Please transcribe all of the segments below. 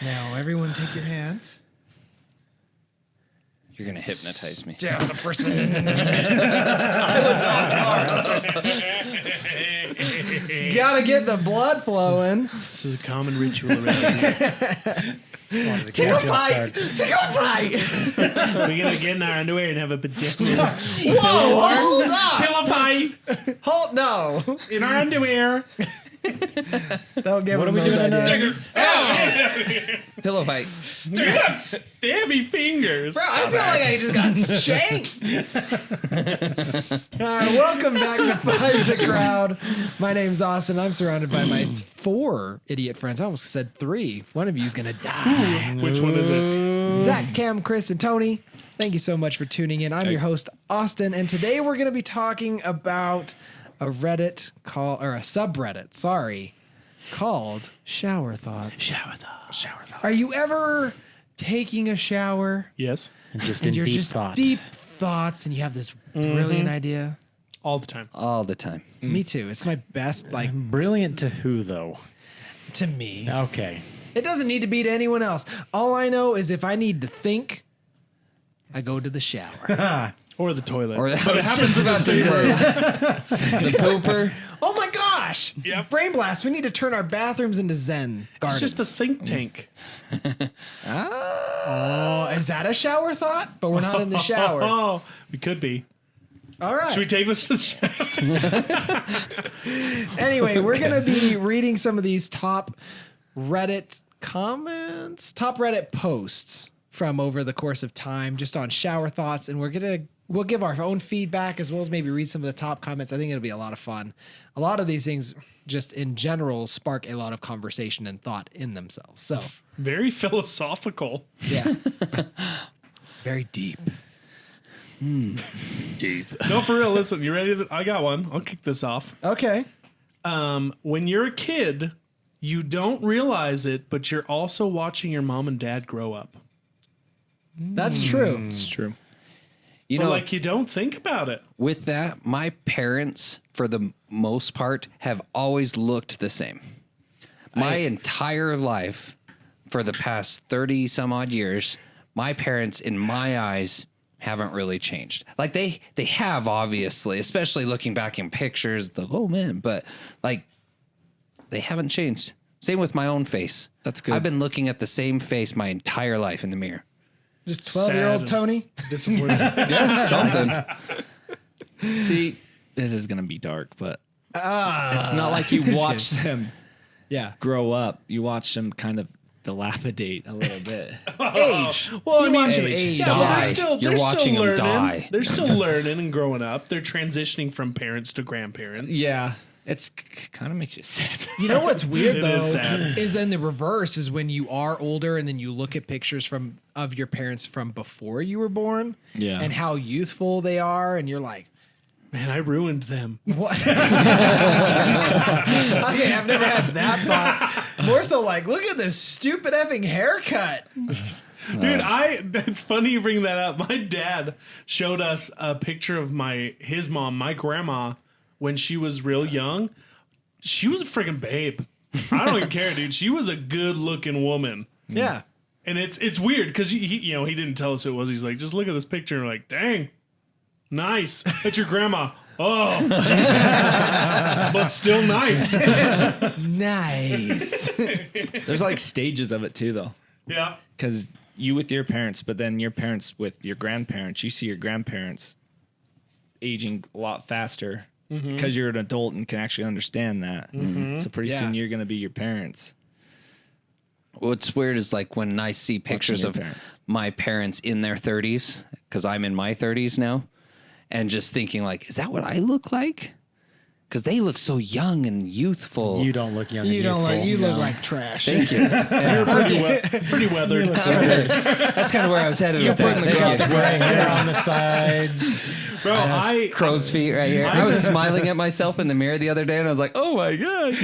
Now, everyone take your hands. You're going to hypnotize me. Down the person. Gotta get the blood flowing. This is a common ritual around here. Tickle fight! Tickle fight! We're going to get in our underwear and have a pajama. Whoa, hold up! Pillow fight Hold, no. in our underwear. Don't give What him are we those doing ideas. Pillow fight. Dude, that's stabby fingers. Bro, I feel like I just got shanked. All right, welcome back to Five's a Crowd. My name's Austin. I'm surrounded by my 4 idiot friends. I almost said 3. One of you's gonna die. Which one is it? Zach, Cam, Chris, and Tony. Thank you so much for tuning in. I'm your host, Austin, and today we're gonna be talking about a Reddit or a subreddit, called Shower Thoughts. Shower thoughts. Are you ever taking a shower Yes. And just and in you're deep just thought. deep thoughts and you have this brilliant idea? All the time. All the time. Me too. It's my best, Brilliant to who, though? to me. Okay. It doesn't need to be to anyone else. All I know is if I need to think, I go to the shower. Or the toilet. Or But it happens in the same room. the pooper. Oh my gosh! Yep. Brain blast. We need to turn our bathrooms into Zen It's gardens. just a think tank. Oh, is that a shower thought? But we're not in the shower. Oh, we could be. All right. Should we take this to the shower? Anyway, we're going to be reading some of these top Reddit comments, top Reddit posts from over the course of time, just on shower thoughts. And we'll give our own feedback as well as maybe read some of the top comments. I think it'll be a lot of fun. A lot of these things just in general spark a lot of conversation and thought in themselves. So Very philosophical. yeah, very deep. No, for real. Listen, you ready? I got one. I'll kick this off. Okay. When you're a kid, you don't realize it, but you're also watching your mom and dad grow up. That's true. It's true. You But know, like you don't think about it. with that, my parents, for the most part, have always looked the same. My entire life, for the past 30 some odd years, my parents, in my eyes, haven't really changed. Like they have, obviously, especially looking back in pictures, oh man, but like they haven't changed. Same with my own face. That's good. I've been looking at the same face my entire life in the mirror. Just 12-year-old Sad. Tony. Disappointed. Something. See, this is gonna be dark, but Ah. it's not like you watch them Yeah. grow up. You watch them kind of dilapidate a little bit. Age. Well, I You mean, watch them age. yeah, well, Die. You're they're watching still them learning. die. They're still learning and growing up. They're transitioning from parents to grandparents. Yeah, it's kind of makes you sad. You know what's weird It though is sad. is in the reverse is when you are older and then you look at pictures of your parents from before you were born, Yeah. and how youthful they are, and you're like, Man, I ruined them. what? Okay, I've never had that thought. More so like, look at this stupid effing haircut. Dude, it's funny you bring that up. My dad showed us a picture of his mom, my grandma, when she was real young. She was a freaking babe. I don't even care, dude. She was a good looking woman. Yeah. And it's weird because he didn't tell us who it was. He's like, just look at this picture and we're like, dang, nice. That's your grandma. Oh, but still nice. Nice. There's like stages of it too, though, Yeah. because you with your parents, but then your parents with your grandparents. You see your grandparents aging a lot faster because you're an adult and can actually understand that. So pretty Yeah. soon you're gonna be your parents. What's weird is like when I see pictures your of parents. my parents in their 30s, because I'm in my 30s now, and just thinking like, is that what I look like? Because they look so young and youthful. You don't look young. You and don't look. youthful. You look No. like trash. Thank you. You're pretty weathered. That's kind of where I was headed with that. You Thank got you. the gray hair on the sides. Bro, Crow's feet right here. I was smiling at myself in the mirror the other day, and I was like, "Oh my god!"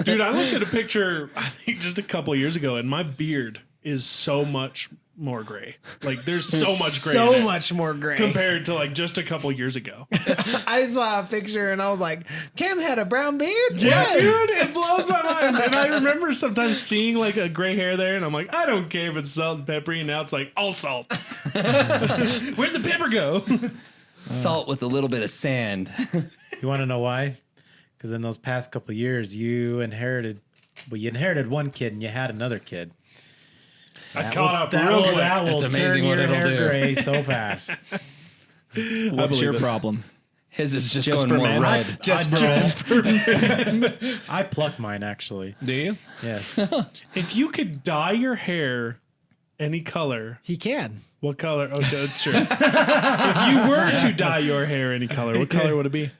dude, I looked at a picture I think just a couple years ago, and my beard is so much more gray. Like there's so much gray. So in it much more gray. compared to like just a couple years ago. I saw a picture and I was like, Cam had a brown beard? Yeah, What? dude, it blows my mind. And I remember sometimes seeing like a gray hair there, and I'm like, I don't care if it's salt and peppery. And now it's like all salt. Where'd the pepper go? Salt with a little bit of sand. You want to know why? Because in those past couple of years, you inherited one kid and you had another kid. I caught up That real will, quick. that will It's amazing turn what your it'll hair do. gray so fast. What's your problem? His is just Just going for more men? red. I pluck mine actually. Do you? Yes. If you could dye your hair any color, He can. what color? Oh, that's true. If you were to dye your hair any color, what color would it be?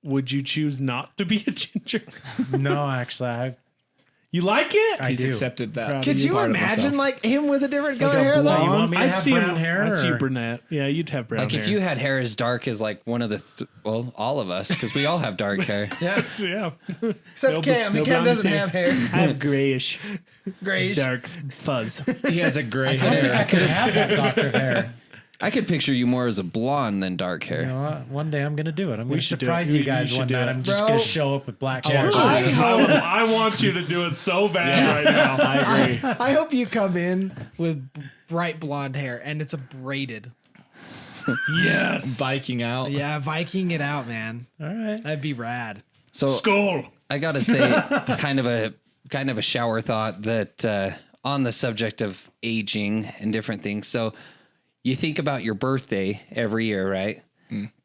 Would you choose not to be a ginger? No, actually, You like it? I He's do. accepted that. Proud of Could you part of imagine himself. like him with a different color a hair blonde- though? You want me to have see brown him- hair, I'd see or- brunette. Yeah, you'd have brown Like hair. if you had hair as dark as like one of the, well, all of us, because we all have dark hair. Yeah. yeah. Except No- Cam. no Cam blonde doesn't hair. have hair. I have grayish, Grayish. dark fuzz. He has a gray I don't think I hair. could have that doctor hair. I could picture you more as a blonde than dark hair. You know what? One day I'm gonna do it. I'm gonna should do surprise it. you guys You should one do night. it. I'm just Bro. gonna show up with black hair. I want you to do it so bad right now. I agree. I hope you come in with bright blonde hair and it's a braided. Yes. Biking out. Yeah, Viking it out, man. All right. That'd be rad. So Skull. I gotta say, kind of a shower thought that on the subject of aging and different things. So you think about your birthday every year, right?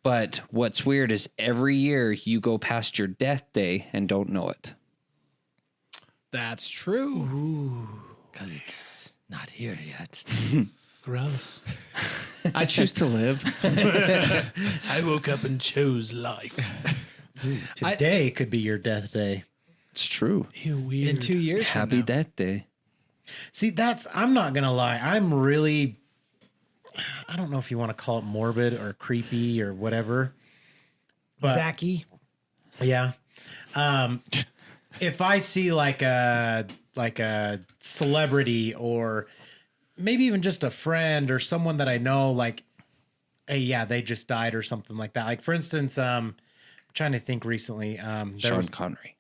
But what's weird is every year you go past your death day and don't know it. That's true. Because it's not here yet. Gross. I choose to live. I woke up and chose life. Today could be your death day. It's true. Ew, weird. In 2 years. from Happy now. death day. See, I'm not gonna lie. I'm really, I don't know if you want to call it morbid or creepy or whatever. But Zachy. yeah, if I see like a celebrity or maybe even just a friend or someone that I know, like, hey, yeah, they just died or something like that. Like for instance, I'm trying to think recently. There Sean was, Connery.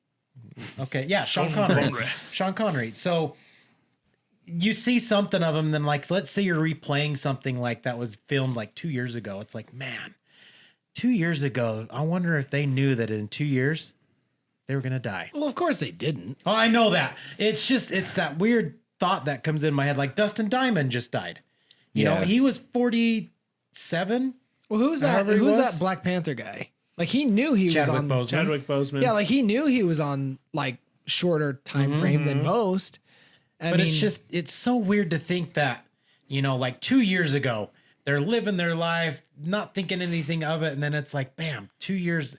okay, yeah, Sean Connery. Sean Connery. So you see something of him, then like, let's say you're replaying something like that was filmed like 2 years ago. It's like, man, 2 years ago, I wonder if they knew that in 2 years they were going to die. Well, of course they didn't. Oh, I know that. It's just, it's that weird thought that comes in my head. Like Dustin Diamond just died. You know, Yeah. he was 47. Well, who's that? However he Who's was. that Black Panther guy? Like he knew he Chadwick was on. Boseman. Chadwick Boseman. Yeah, like he knew he was on like shorter time frame than most. But it's just, it's so weird to think that, you know, like 2 years ago, they're living their life, not thinking anything of it. And then it's like, bam, 2 years.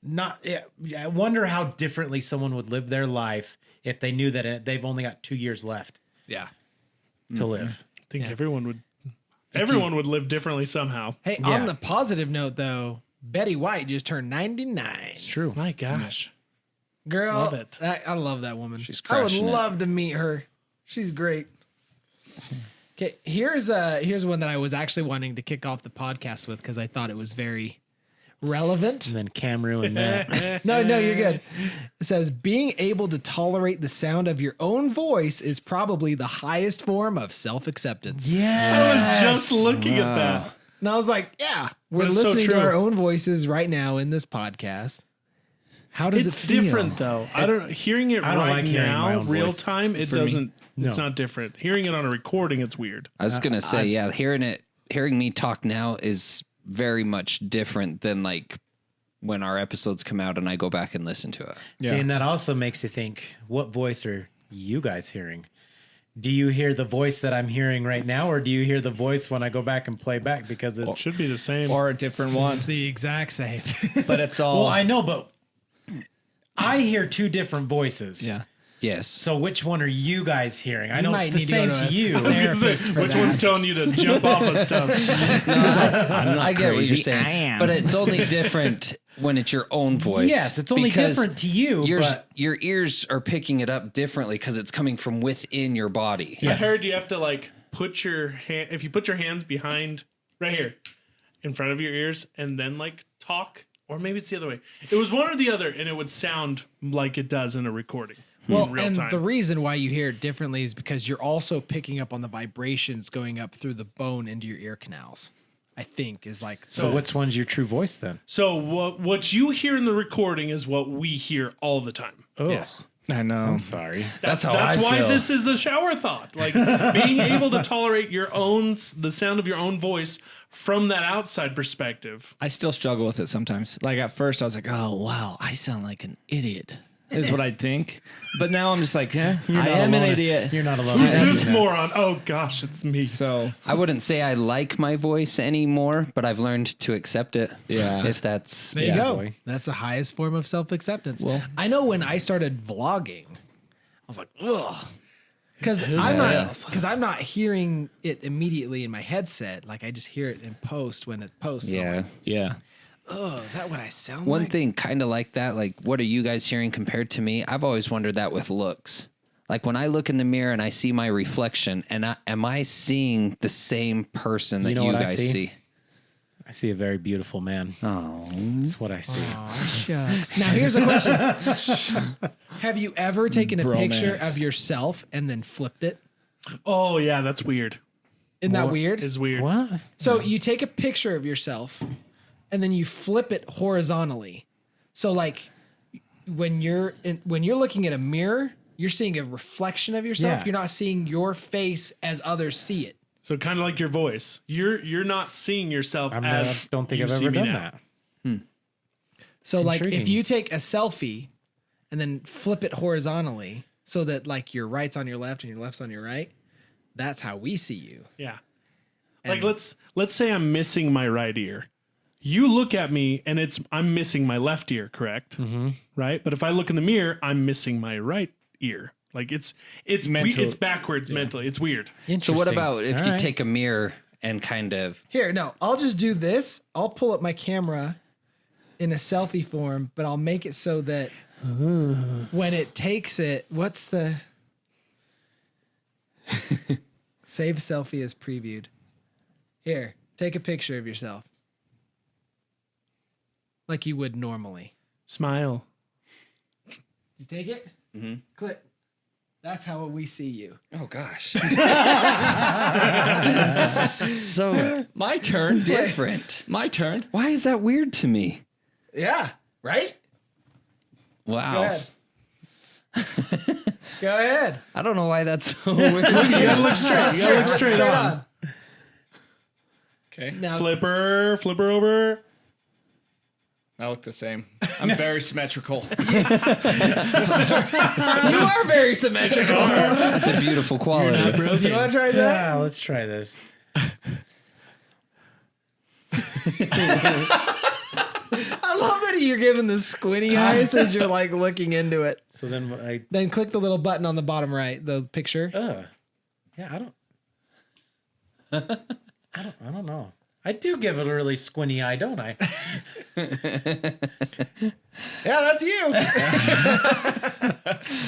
I wonder how differently someone would live their life if they knew that they've only got 2 years left yeah. to live. I think everyone would live differently somehow. Hey, Yeah. on the positive note though, Betty White just turned 99. It's true. My gosh. Girl, Love it. I love that woman. She's I would crushing it. love to meet her. She's great. Okay, here's one that I was actually wanting to kick off the podcast with because I thought it was very relevant. And then Cam ruined that. No, you're good. It says being able to tolerate the sound of your own voice is probably the highest form of self-acceptance. I was just looking at that. And I was like, yeah, we're it's so listening to true. our own voices right now in this podcast. How does It's it feel? different though. I don't hearing it I don't right like hearing my now, own real voice. time. It For me, doesn't. It's no. not different. Hearing it on a recording, it's weird. I was gonna say, yeah, hearing me talk now is very much different than like when our episodes come out and I go back and listen to it. See, and that also makes you think, what voice are you guys hearing? Do you hear the voice that I'm hearing right now, or do you hear the voice when I go back and play back? Because It it's should be the same. Or a different one. It's the exact same. But it's all. well, I know, but I hear two different voices. yeah. Yes. So which one are you guys hearing? I know it's might the need to same go to to you. I was gonna say, therapist for which that. one's telling you to jump off of stuff? I get what you're crazy. saying, I am. but it's only different when it's your own voice. Yes, it's only because different to you, but your ears are picking it up differently because it's coming from within your body. I heard you have to like put your hand, if you put your hands behind right here in front of your ears and then like talk, or maybe it's the other way. It was one or the other, and it would sound like it does in a recording. Well, in real and time. the reason why you hear it differently is because you're also picking up on the vibrations going up through the bone into your ear canals. I think is like so which one's your true voice then? So what you hear in the recording is what we hear all the time. Oh, Yeah. I know. I'm sorry. That's I why feel. this is a shower thought. Like being able to tolerate the sound of your own voice from that outside perspective. I still struggle with it sometimes. Like at first, I was like, "Oh wow, I sound like an idiot," is what I think. But now I'm just like, "I not am an alone. idiot." You're not alone. Who's in this that. moron? Oh gosh, it's me. So I wouldn't say I like my voice anymore, but I've learned to accept it. Yeah. If that's there Yeah, you go. boy. That's the highest form of self-acceptance. Well- I know when I started vlogging, I was like, ugh. Because I'm not hearing it immediately in my headset. Like I just hear it in post when it posts. I'm yeah. like, yeah, oh, is that what I sound One like? thing kind of like that, like what are you guys hearing compared to me? I've always wondered that with looks. Like when I look in the mirror and I see my reflection, and am I seeing the same person that You know you what I guys see? see? I see a very beautiful man. Oh, That's what I see. Aw, shucks. Now here's a question: have you ever taken a picture Bromance. of yourself and then flipped it? Oh yeah, that's weird. Isn't that weird? It's weird. What? So you take a picture of yourself and then you flip it horizontally. So like when you're looking at a mirror, you're seeing a reflection of yourself. Yeah. You're not seeing your face as others see it. So kind of like your voice. You're not seeing yourself as don't think you I've see ever me done now. that. So like if Intriguing. you take a selfie and then flip it horizontally so that like your right's on your left and your left's on your right, that's how we see you. Yeah. Like let's say I'm missing my right ear. You look at me and I'm missing my left ear, correct? Mm-hmm. Right. But if I look in the mirror, I'm missing my right ear. Like it's Mental- it's backwards mentally. It's weird. so what Interesting. about if All you right. take a mirror and kind of Here, no, I'll just do this. I'll pull up my camera in a selfie form, but I'll make it so that when it takes it, what's the save selfie as previewed? Here, take a picture of yourself. Like you would normally. Smile. You take it? Mm-hmm. Click. That's how we see you. oh gosh, so my turn. different. My turn. Why is that weird to me? Yeah, right? Wow. Go ahead. Go ahead. I don't know why that's so weird. You gotta look straight. You gotta look straight on. Okay, Now, Flipper over. I look the same. I'm very symmetrical. you are very symmetrical. That's a beautiful quality. Do you want to try that? Yeah, let's try this. I love that you're giving the squinty eyes as you're like looking into it. So then Then click the little button on the bottom right, the picture. yeah, I don't know. I do give it a really squinty eye, don't I? Yeah, that's you.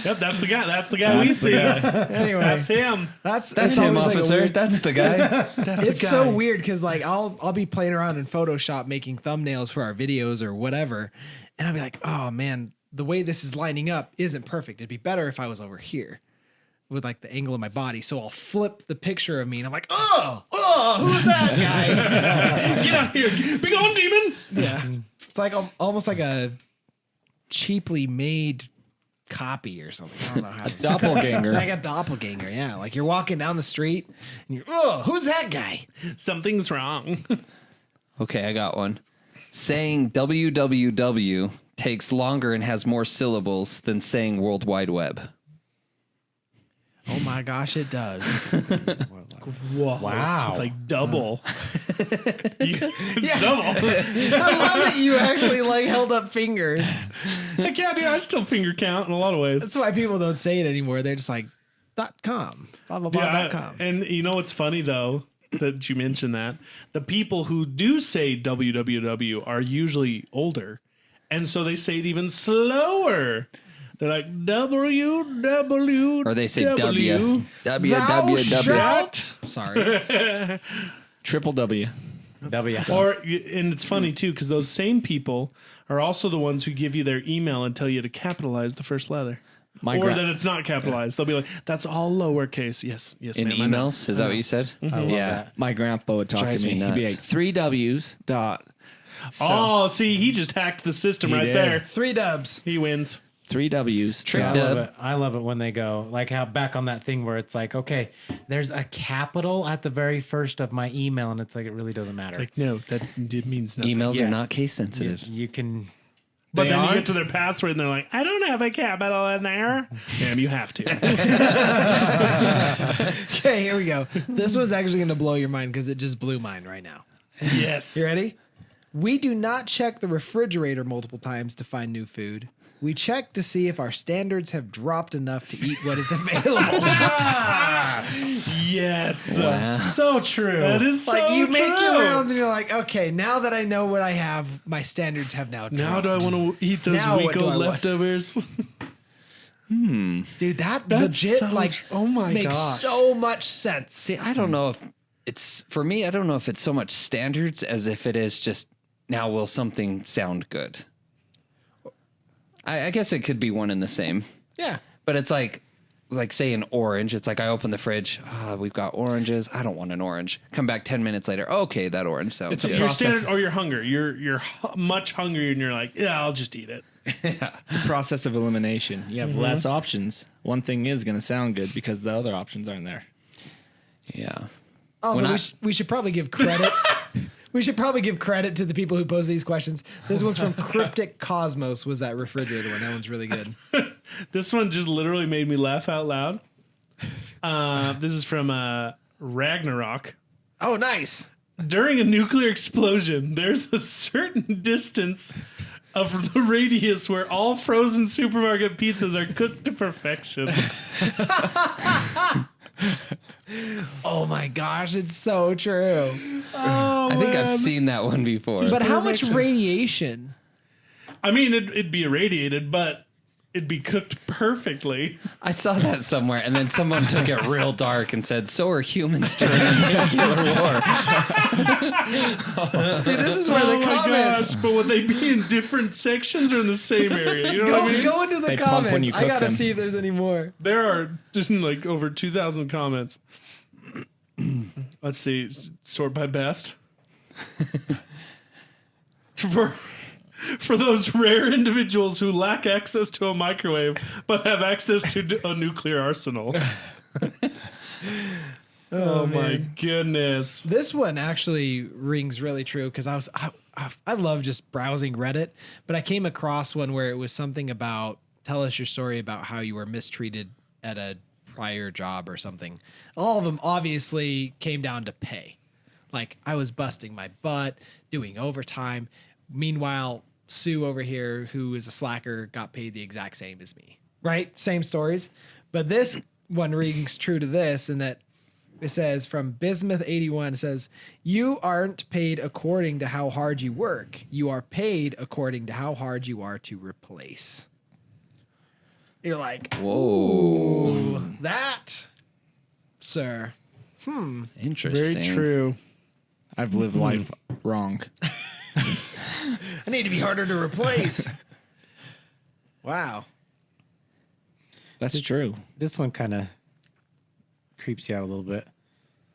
Yep, that's the guy. That's the guy we see. Anyway, That's him. that's him, always like a officer. weird- That's the guy. it's so weird because like I'll be playing around in Photoshop making thumbnails for our videos or whatever, and I'll be like, oh man, the way this is lining up isn't perfect. It'd be better if I was over here with like the angle of my body. So I'll flip the picture of me and I'm like, oh, who's that guy? Get out here. Be gone, demon. Yeah. It's like almost like a cheaply made copy or something. I don't know how to Doppelganger. like a doppelganger, yeah. Like you're walking down the street and you're, oh, who's that guy? Something's wrong. Okay, I got one. Saying www takes longer and has more syllables than saying World Wide Web. Oh my gosh, it does. Whoa. Wow. It's like double. It's double. I love that you actually like held up fingers. Heck yeah, dude. I still finger count in a lot of ways. That's why people don't say it anymore. They're just like .com, blah blah blah Yeah, .com. and you know what's funny though that you mentioned that the people who do say www are usually older, And so they say it even slower. They're like WWW. Or they say W. Thou WWW. shalt. Sorry. Triple W. W. And it's funny too, because those same people are also the ones who give you their email and tell you to capitalize the first letter. Or that it's not capitalized. They'll be like, that's all lowercase. Yes, In ma'am, I know. emails? Is that what you said? I love Yeah. that. My grandpa would talk Drives to me. me He'd be nuts. like 3 W's dot. Oh, see, he just hacked the system He right did. there. 3 dubs. He wins. 3 W's. Trick dot. dub. I love it when they go like how back on that thing where it's like, okay, there's a capital at the very first of my email, and it's like it really doesn't matter. Like, no, that means nothing. Emails Yeah. are not case sensitive. You can. But They then you are? get to their password and they're like, I don't have a capital in there. Damn, you have to. Okay, here we go. This one's actually going to blow your mind because it just blew mine right now. Yes. You ready? We do not check the refrigerator multiple times to find new food. We check to see if our standards have dropped enough to eat what is available. Yes. Wow. So true. That is so Like you true. make your rounds and you're like, okay, now that I know what I have, my standards have now dropped. Now do I want to eat those Now what week do old I want? leftovers? Dude, that That's legit so like oh my makes gosh. so much sense. See, I don't know if it's for me. I don't know if it's so much standards as if it is just now. Will something sound good? I guess it could be one and the same, Yeah. but it's like say an orange. It's like I open the fridge. We've got oranges. I don't want an orange. Come back 10 minutes later. Okay, that orange sounds It's a good. Your process. standard or your hunger. You're much hungrier and you're like, yeah, I'll just eat it. It's a process of elimination. You have less options. One thing is going to sound good because the other options aren't there. Yeah. Also, When we should probably give credit. We should probably give credit to the people who pose these questions. This one's from Cryptic Cosmos. Was that refrigerator one? That one's really good. This one just literally made me laugh out loud. This is from Ragnarok. Oh, nice. During a nuclear explosion, there's a certain distance of the radius where all frozen supermarket pizzas are cooked to perfection. Oh my gosh, it's so true. Oh, I think I've man. seen that one before. But how much Perfection. radiation? I mean, it'd be irradiated, but it'd be cooked perfectly. I saw that somewhere, and then someone took it real dark and said, "So are humans during a nuclear war." See, this is where the Oh my comments. gosh! But would they be in different sections or in the same area? You know what I mean? Go into the They pump when comments. you I cook gotta them. see if there's any more. There are just like over 2,000 comments. Let's see. Sort by best. For those rare individuals who lack access to a microwave but have access to a nuclear arsenal. Oh my goodness. This one actually rings really true because I love just browsing Reddit, but I came across one where it was something about tell us your story about how you were mistreated at a prior job or something. All of them obviously came down to pay. Like I was busting my butt, doing overtime. Meanwhile, Sue over here, who is a slacker, got paid the exact same as me. Right? Same stories. But this one rings true to this in that it says from Bismuth81, it says, you aren't paid according to how hard you work. You are paid according to how hard you are to replace. You're like, Whoa. ooh, that, sir. Interesting. Very true. I've lived life wrong. I need to be harder to replace. Wow. That's true. This one kind of creeps you out a little bit.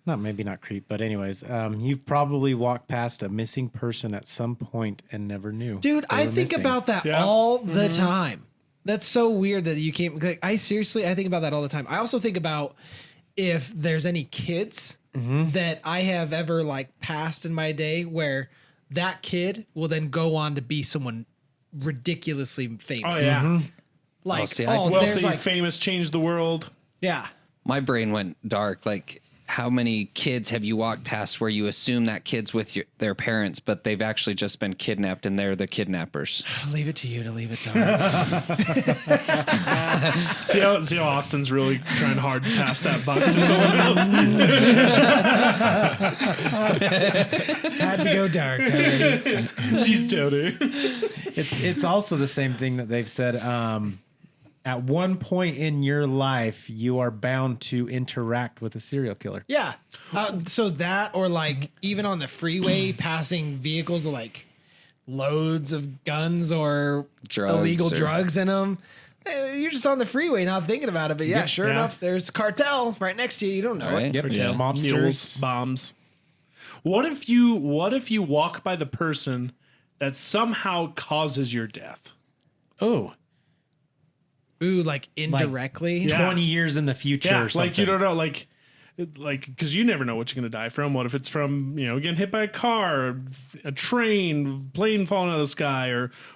Maybe not creep, but anyways, you've probably walked past a missing person at some point and never knew. Dude, they I were think missing. about that Yeah. all the time. That's so weird that you came. Like, I think about that all the time. I also think about if there's any kids that I have ever like passed in my day where that kid will then go on to be someone ridiculously famous. Oh, yeah. Like, Oh, see, there's Wealthy, like, famous, changed the world. yeah. My brain went dark. Like, how many kids have you walked past where you assume that kid's with their parents, but they've actually just been kidnapped and they're the kidnappers? I'll leave it to you to leave it dark. See how Austin's really trying hard to pass that buck to someone else. Had to go dark, Tony. Jeez, Tony. It's also the same thing that they've said. At one point in your life, you are bound to interact with a serial killer. Yeah. So that, or like even on the freeway, passing vehicles with like loads of guns or Drugs illegal or- drugs in them. You're just on the freeway, not thinking about it. But yeah, sure Yeah. enough, there's cartel right next to you. You don't know Right. it. Yep. Yeah. Mobsters. Mules, bombs. What if you walk by the person that somehow causes your death? Oh, Ooh, like indirectly. Yeah. 20 years in the future Yeah, or something. like you don't know, like because you never know what you're gonna die from. What if it's from getting hit by a car, a train, plane falling out of the sky,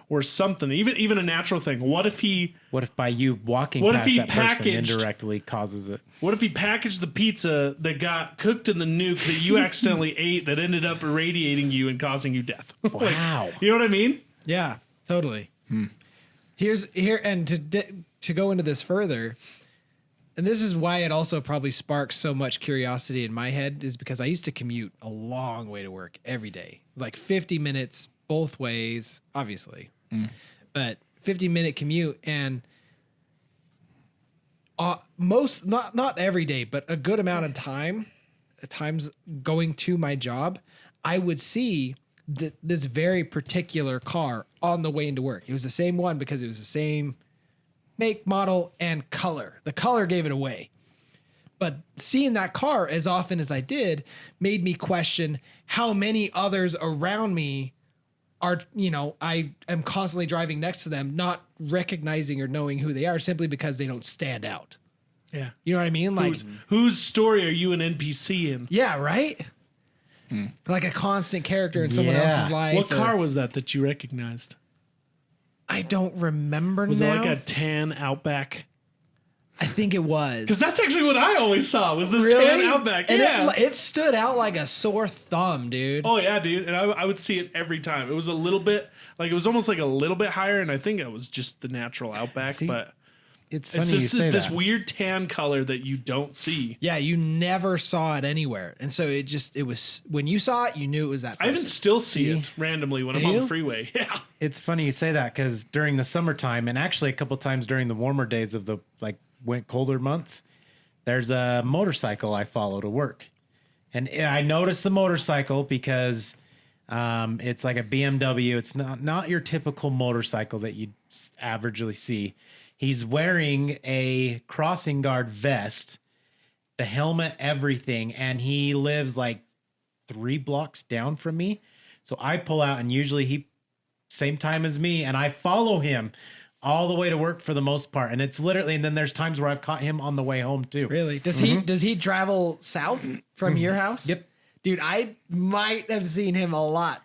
or something? Even a natural thing. What if by you walking What if past he that person packaged- indirectly causes it? What if he packaged the pizza that got cooked in the nuke that you accidentally ate that ended up irradiating you and causing you death? Wow. You know what I mean? Yeah, totally. Here and to go into this further, and this is why it also probably sparks so much curiosity in my head, is because I used to commute a long way to work every day, like 50 minutes both ways, obviously, but 50-minute commute, and not every day, but a good amount of times going to my job, I would see this very particular car on the way into work. It was the same one because it was the same make, model, and color. The color gave it away. But seeing that car as often as I did made me question how many others around me are, I am constantly driving next to them, not recognizing or knowing who they are simply because they don't stand out. Yeah. You know what I mean? Like, Whose story are you an NPC in? yeah, right? Like a constant character in someone else's life. What or- car was that you recognized? I don't remember Was now. it like a tan Outback? I think it was. Because that's actually what I always saw was this Really? tan Outback. And Yeah. it stood out like a sore thumb, dude. Oh yeah, dude. And I would see it every time. It was a little bit it was almost like a little bit higher, and I think it was just the natural Outback, See, but It's funny it's you just say this that. weird tan color that you don't see. Yeah, you never saw it anywhere. And so it was, when you saw it, you knew it was that I person. even still see it randomly when I'm Do on you? the freeway. Yeah. It's funny you say that because during the summertime, and actually a couple times during the warmer days of the colder months, there's a motorcycle I follow to work, and I noticed the motorcycle because it's like a BMW. It's not your typical motorcycle that you averagely see. He's wearing a crossing guard vest, the helmet, everything, and he lives like 3 blocks down from me. So I pull out, and usually same time as me, and I follow him all the way to work for the most part. And it's literally, and then there's times where I've caught him on the way home too. Really? Does he travel south from your house? Yep. Dude, I might have seen him a lot.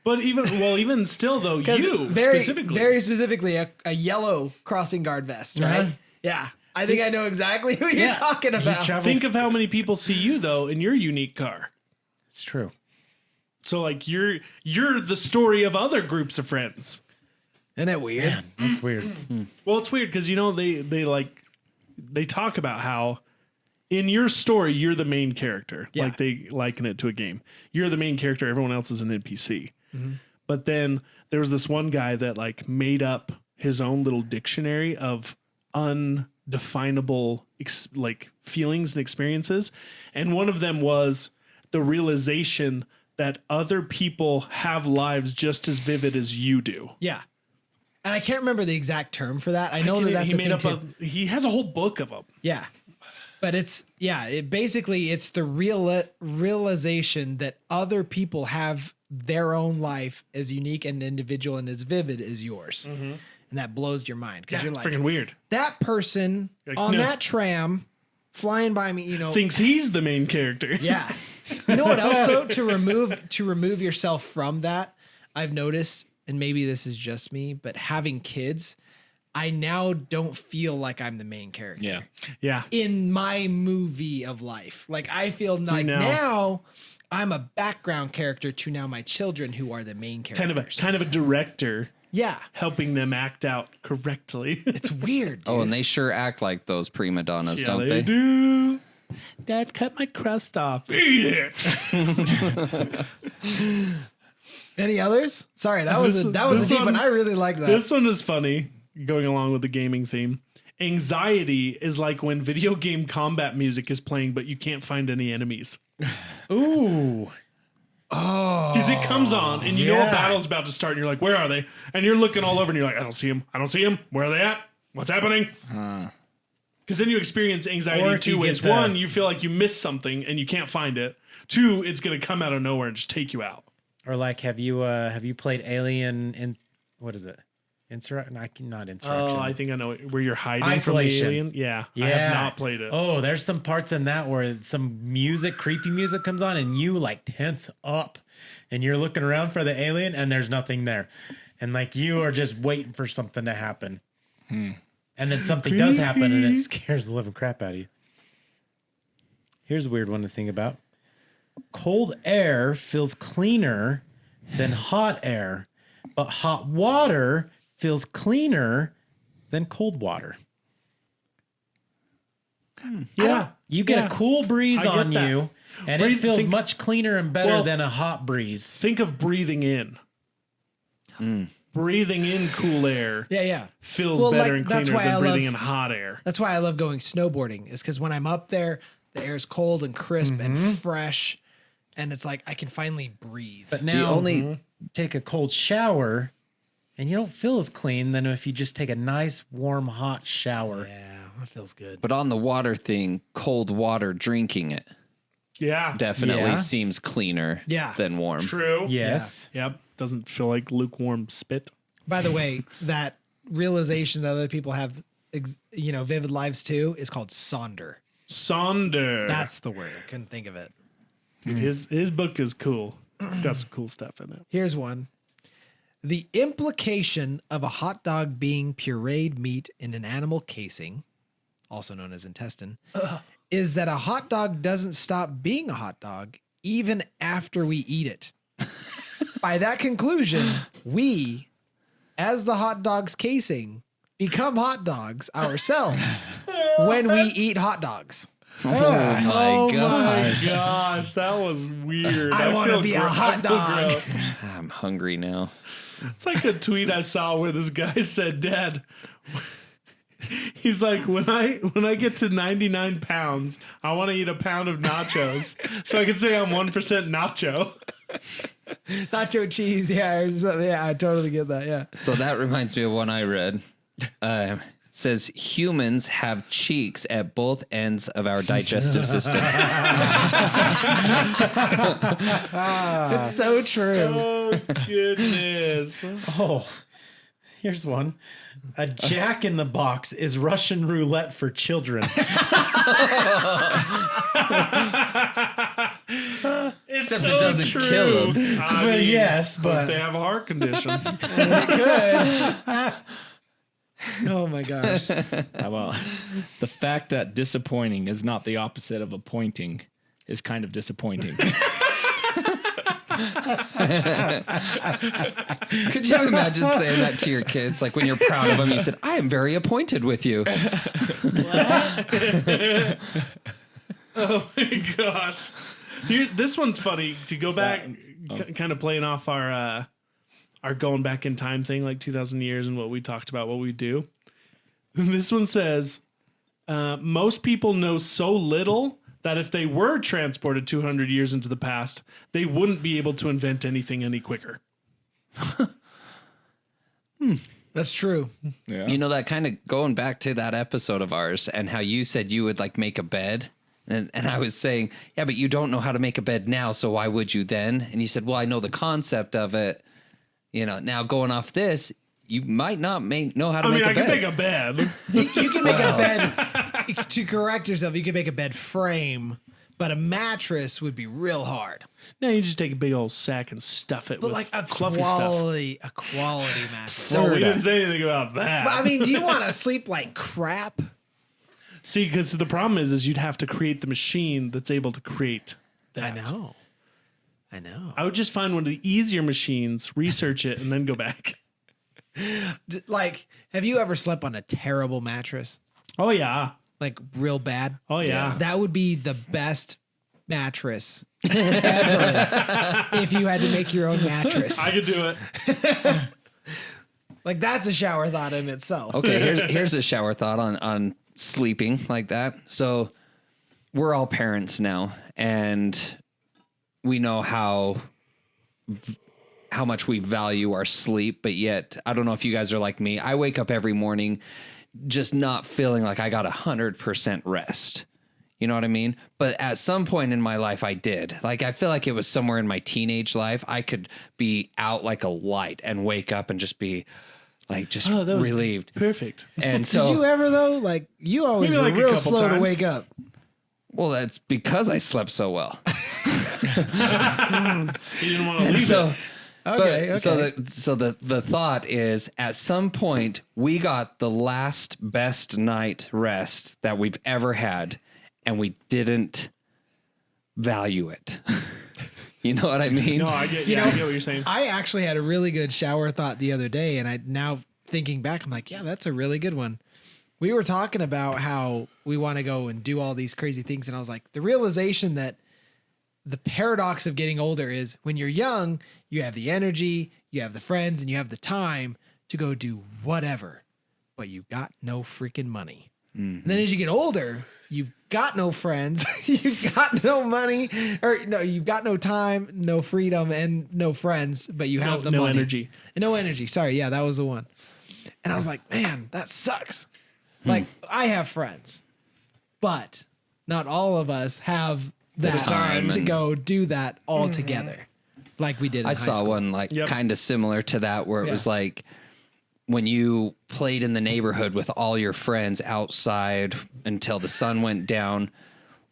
But even still though, you specifically. Very specifically, a yellow crossing guard vest, right? Uh-huh. Yeah. I think I know exactly who you're talking He about. travels- Think of how many people see you though in your unique car. It's true. So like you're the story of other groups of friends. Isn't that weird? Man, that's weird. Well, it's weird because they talk about how in your story you're the main character. Yeah. Like they liken it to a game. You're the main character. Everyone else is an NPC. But then there was this one guy that made up his own little dictionary of undefinable feelings and experiences, and one of them was the realization that other people have lives just as vivid as you do. Yeah. And I can't remember the exact term for that. I know that that's he a made thing up too. he has a whole book of them. Yeah. But it's the realization that other people have their own life as unique and individual and as vivid as yours. And that blows your mind because you're It's like, freaking weird. that person Like, on no. that tram flying by me, Thinks he's the main character. yeah. You know what else though? To remove yourself from that, I've noticed, and maybe this is just me, but having kids, I now don't feel like I'm the main character. Yeah. Yeah. In my movie of life. Like I feel like No. now I'm a background character to now my children who are the main characters. Kind of a director Yeah. helping them act out correctly. It's weird. Oh, dude. and they sure act like those prima donnas, Yeah, don't they? do. Dad, cut my crust off. Eat it. Any others? Sorry, that was a deep one- one. I really like that. This one is funny, going along with the gaming theme. Anxiety is like when video game combat music is playing, but you can't find any enemies. Ooh. Because it comes on and you know a battle's about to start and you're like, where are they? And you're looking all over and you're like, I don't see them. I don't see them. Where are they at? What's happening? Because then you experience Or anxiety if you two get ways. the- One, you feel like you missed something and you can't find it. Two, it's going to come out of nowhere and just take you out. Or like, have you played Alien in what is it? Not Insurrection. Oh, I think I know it. Where you're hiding Isolation. from the alien. Yeah, I have not played it. Oh, there's some parts in that where some creepy music comes on and you like tense up and you're looking around for the alien and there's nothing there. And like you are just waiting for something to happen. And then something does happen and it scares the living crap out of you. Here's a weird one to think about. Cold air feels cleaner than hot air, but hot water feels cleaner than cold water. Yeah, You get a cool breeze I get on that. you, and it feels think- much cleaner and better Well- than a hot breeze. think of breathing in. Breathing in cool air yeah. feels Well, better like, and that's cleaner why than I breathing love- in hot air. That's why I love going snowboarding, is because when I'm up there, the air's cold and crisp and fresh, and it's like I can finally breathe. But now, only- take a cold shower, and you don't feel as clean than if you just take a nice, warm, hot shower. Yeah, that feels good. But on the water thing, cold water, drinking it Yeah, definitely Yeah. seems cleaner Yeah. than warm. true. Yes. Yep. Doesn't feel like lukewarm spit. By the way, that realization that other people have, vivid lives too, is called sonder. Sonder. That's the word. I couldn't think of it. Dude, his book is cool. It's got some cool stuff in it. Here's one. The implication of a hot dog being pureed meat in an animal casing, also known as intestine, is that a hot dog doesn't stop being a hot dog even after we eat it. By that conclusion, we, as the hot dog's casing, become hot dogs ourselves when we eat hot dogs. Oh my gosh. Gosh, that was weird. I wanna feel be a gro- hot I feel dog. gross. I'm hungry now. It's like a tweet I saw where this guy said, Dad, he's like, when I get to 99 pounds, I want to eat a pound of nachos so I can say I'm 1% nacho. Nacho cheese, yeah, or something. Yeah, I totally get that. Yeah. So that reminds me of one I read. Says humans have cheeks at both ends of our digestive system. It's so true. Oh, goodness. Oh, here's one. A Jack in the Box is Russian roulette for children. It's Except so it doesn't true. kill them. I Well, mean, yes, if but they have a heart condition. Oh my gosh. How about the fact that disappointing is not the opposite of appointing is kind of disappointing. Could you imagine saying that to your kids? Like when you're proud of them, you said, I am very appointed with you. Oh my gosh. Here, this one's funny. To go back, kind of playing off our going back in time thing, like 2,000 years and what we talked about, what we do. This one says, most people know so little that if they were transported 200 years into the past, they wouldn't be able to invent anything any quicker. That's true. Yeah. You know, that kind of going back to that episode of ours and how you said you would like make a bed. And I was saying, yeah, but you don't know how to make a bed now. So why would you then? And you said, well, I know the concept of it. You know, now going off this, you might not know how to make a I bed. can make a bed. You can make a bed, to correct yourself, you can make a bed frame, But a mattress would be real hard. Now you just take a big old sack and stuff it But with like a fluffy quality mattress. stuff. Well, we didn't say anything about that. But I mean, do you want to sleep like crap? See, because the problem is you'd have to create the machine that's able to create that. I know. I would just find one of the easier machines, research it, and then go back. Like, have you ever slept on a terrible mattress? Oh, yeah. Like real bad? Oh, yeah. That would be the best mattress ever if you had to make your own mattress. I could do it. Like, that's a shower thought in itself. Okay, here's a shower thought on sleeping like that. So we're all parents now, and we know how much we value our sleep, but yet I don't know if you guys are like me. I wake up every morning just not feeling like I got 100% rest. You know what I mean? But at some point in my life, I did. Like, I feel like it was somewhere in my teenage life. I could be out like a light and wake up and just be like, just That was relieved. perfect. And so, Did you ever, though? Like, you always Maybe were like a real couple slow to times. wake up. well, that's because I slept so well. You didn't want to And leave so, it. Okay, So the thought is, at some point we got the last best night rest that we've ever had, and we didn't value it. You know what I mean? No, I get what you're saying. I actually had a really good shower thought the other day, and I now thinking back, I'm like, yeah, that's a really good one. We were talking about how we want to go and do all these crazy things, and I was like, the realization that the paradox of getting older is when you're young, you have the energy, you have the friends, and you have the time to go do whatever, but you got no freaking money. And then as you get older, you've got no friends, you've got no money, or no, you've got no time, no freedom, and no friends, but you have the no money. energy. And no energy. Sorry, yeah, that was the one. And I was like, man, that sucks. Like, I have friends, but not all of us have that time to and- go do that all together, like we did in I high saw school. one like Yep. kind of similar to that, where it Yeah. was like when you played in the neighborhood with all your friends outside until the sun went down.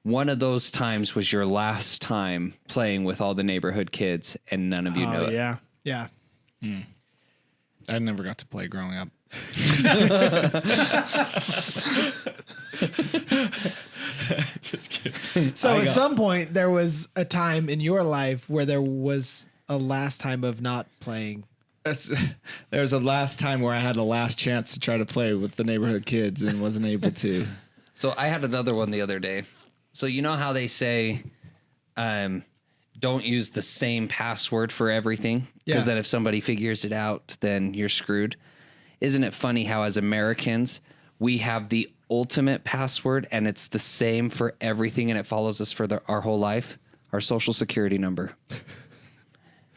One of those times was your last time playing with all the neighborhood kids, and none of you knew it. Yeah. Yeah. I never got to play growing up. So at some point, there was a time in your life where there was a last time of not playing. There was a last time where I had a last chance to try to play with the neighborhood kids and wasn't able to. So I had another one the other day. So you know how they say, don't use the same password for everything? Because Yeah. then if somebody figures it out, then you're screwed. Isn't it funny how as Americans, we have the ultimate password and it's the same for everything and it follows us for our whole life? Our social security number.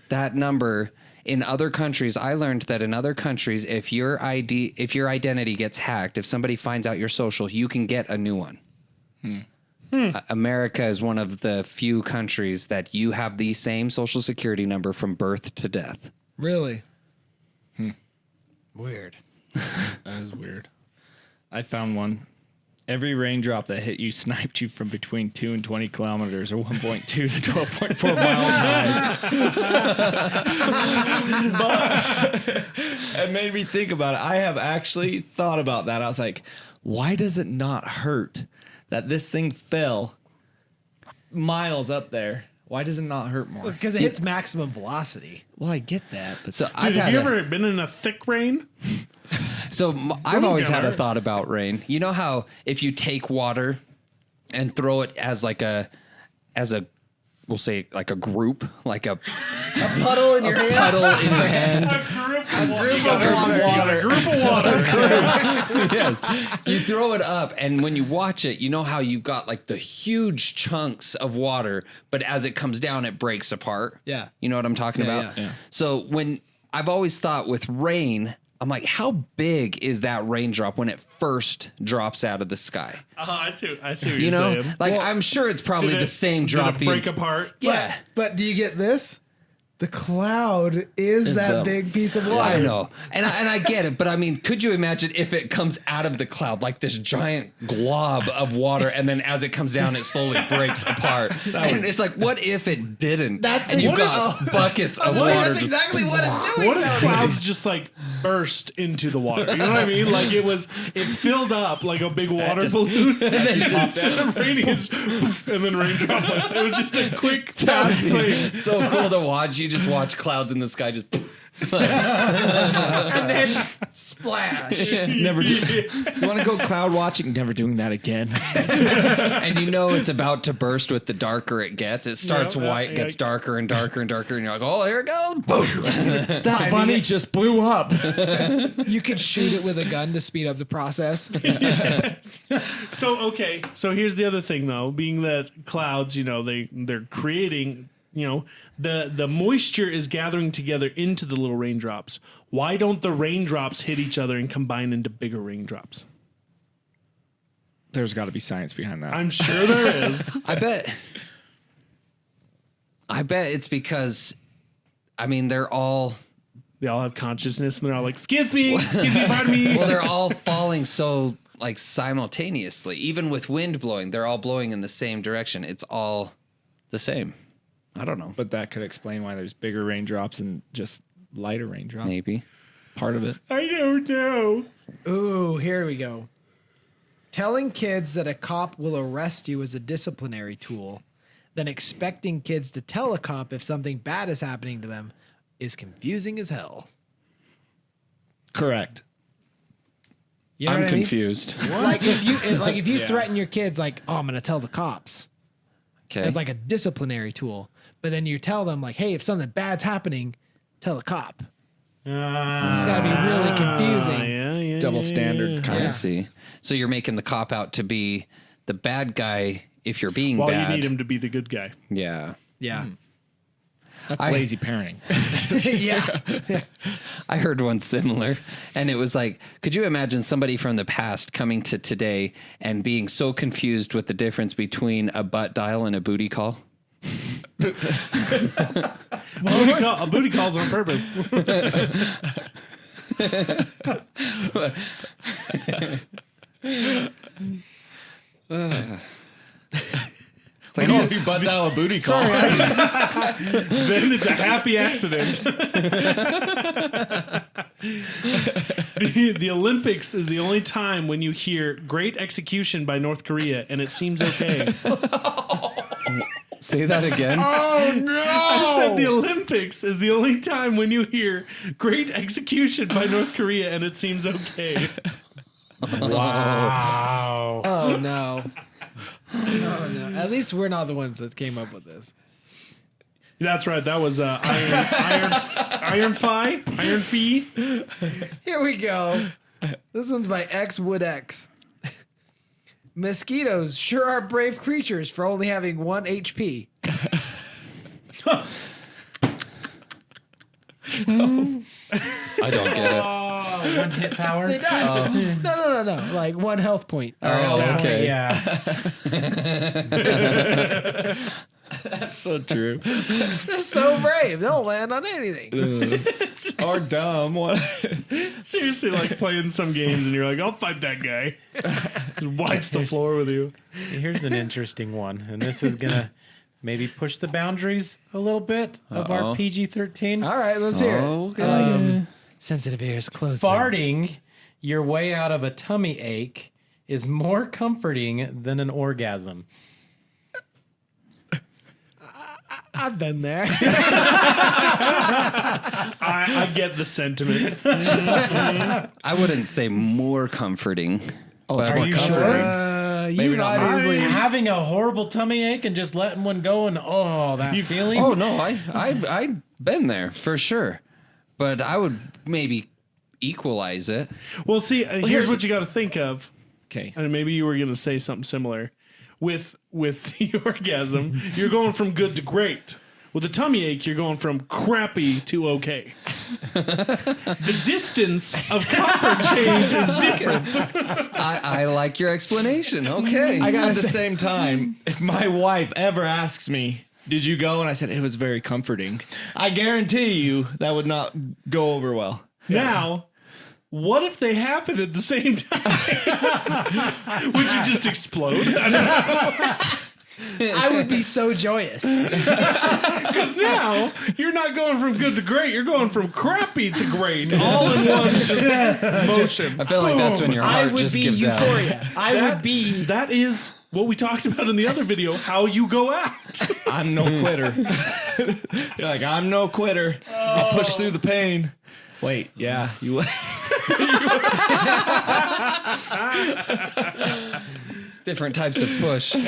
That number in other countries, I learned that in other countries, if your identity gets hacked, if somebody finds out your social, you can get a new one. America is one of the few countries that you have the same social security number from birth to death. Really? Weird. That is weird. I found one. Every raindrop that hit you sniped you from between 2 and 20 kilometers, or 1.2 to 12.4 miles high. It made me think about it. I have actually thought about that. I was like, why does it not hurt that this thing fell miles up there? Why does it not hurt more? Because it hits maximum velocity. Well, I get that, but So Dude, I've have had you a- ever been in a thick rain? So I've always had a hurt. thought about rain. You know how if you take water and throw it as we'll say like a group, like a Puddle in your hand. puddle in your hand. A group of water. Yes. You throw it up, and when you watch it, you know how you got like the huge chunks of water, but as it comes down, it breaks apart. Yeah. You know what I'm talking Yeah, about? yeah. So when I've always thought with rain, I'm like, how big is that raindrop when it first drops out of the sky? I see what You you're know, saying. like I'm sure it's probably Did the it- same drop. Did it break apart? Yeah. But do you get this? The cloud is that the- big piece of water. I know, and I get it, but I mean, could you imagine if it comes out of the cloud like this giant glob of water, and then as it comes down, it slowly breaks apart? And it's like, what if it didn't? That's and you've what got buckets of Well, water. that's just- exactly what it's doing. What if clouds just like burst into the water? You know what I mean? Like it filled up like a big water balloon, and then instead of raining, it's poof, and then rain droplets. It was just a quick, fast thing. so cool to watch. You just watch clouds in the sky just. And then splash. Never do. You want to go cloud watching? Never doing that again. And you know it's about to burst with the darker it gets. It starts Yeah, white, yeah. gets darker and darker and darker, and you're like, oh, here it goes. Boom. That bunny just blew up. You could shoot it with a gun to speed up the process. So here's the other thing though, being that clouds, they're creating, the moisture is gathering together into the little raindrops. Why don't the raindrops hit each other and combine into bigger raindrops? There's got to be science behind that. I'm sure there is. I bet it's because, I mean, They all have consciousness and they're all like, excuse me, pardon me. well, they're all falling so like simultaneously. Even with wind blowing, they're all blowing in the same direction. It's all the same. I don't know. But that could explain why there's bigger raindrops and just lighter raindrops. Maybe. Part of it. I don't know. Ooh, here we go. Telling kids that a cop will arrest you is a disciplinary tool, then expecting kids to tell a cop if something bad is happening to them is confusing as hell. Correct. You know I'm what I mean? confused. Like if you threaten your kids, like, oh, I'm going to tell the cops. Okay. As like a disciplinary tool. But then you tell them, like, hey, if something bad's happening, tell a cop. It's got to be really confusing. Double standard kind I of. see. So you're making the cop out to be the bad guy if you're being While bad. you need him to be the good guy. Yeah. Yeah. That's I- lazy parenting. Yeah. I heard one similar, and it was like, could you imagine somebody from the past coming to today and being so confused with the difference between a butt dial and a booty call? Booty calls on purpose. It's like, If you butt dial a booty call. Then it's a happy accident. The Olympics is the only time when you hear great execution by North Korea and it seems okay. say that again. I said the Olympics is the only time when you hear great execution by North Korea and it seems okay. Wow. Oh, no. Oh, no. At least we're not the ones that came up with this. That's right. That was Iron Fee. Here we go. This one's by X Wood X. Mosquitoes sure are brave creatures for only having 1 HP. I don't get it. One hit power. They die. No. Like 1 health point. Oh, okay. Yeah. That's so true. They're so brave. They'll land on anything. Or dumb. What? Seriously, like playing some games and you're like, I'll fight that guy. Just wipes the floor with you. Here's an interesting one, and this is gonna maybe push the boundaries a little bit of our PG-13. All right, let's hear it. Okay. I like it. Sensitive ears closed. Farting your way out of a tummy ache is more comforting than an orgasm. I've been there. I get the sentiment. I wouldn't say more comforting. Oh, it's But more you comforting. sure? You not obviously. Having a horrible tummy ache and just letting one go and that feeling. Oh no, I've been there for sure, but I would maybe equalize it. Well, see, here's what you got to think of. Okay. And maybe you were going to say something similar. With the orgasm, you're going from good to great. With the tummy ache, you're going from crappy to okay. The distance of comfort change is different. I like your explanation. Okay. At the same time, if my wife ever asks me, Did you go? And I said, it was very comforting. I guarantee you that would not go over well. Now, what if they happen at the same time? Would you just explode? I would be so joyous. Because now you're not going from good to great. You're going from crappy to great, all in one just motion. I feel like that's when your I heart would just be gives out. euphoria. I would be. That is what we talked about in the other video. How you go out. I'm no quitter. You're like, I'm no quitter. I'll push through the pain. Wait, yeah, you. Different types of push. Okay.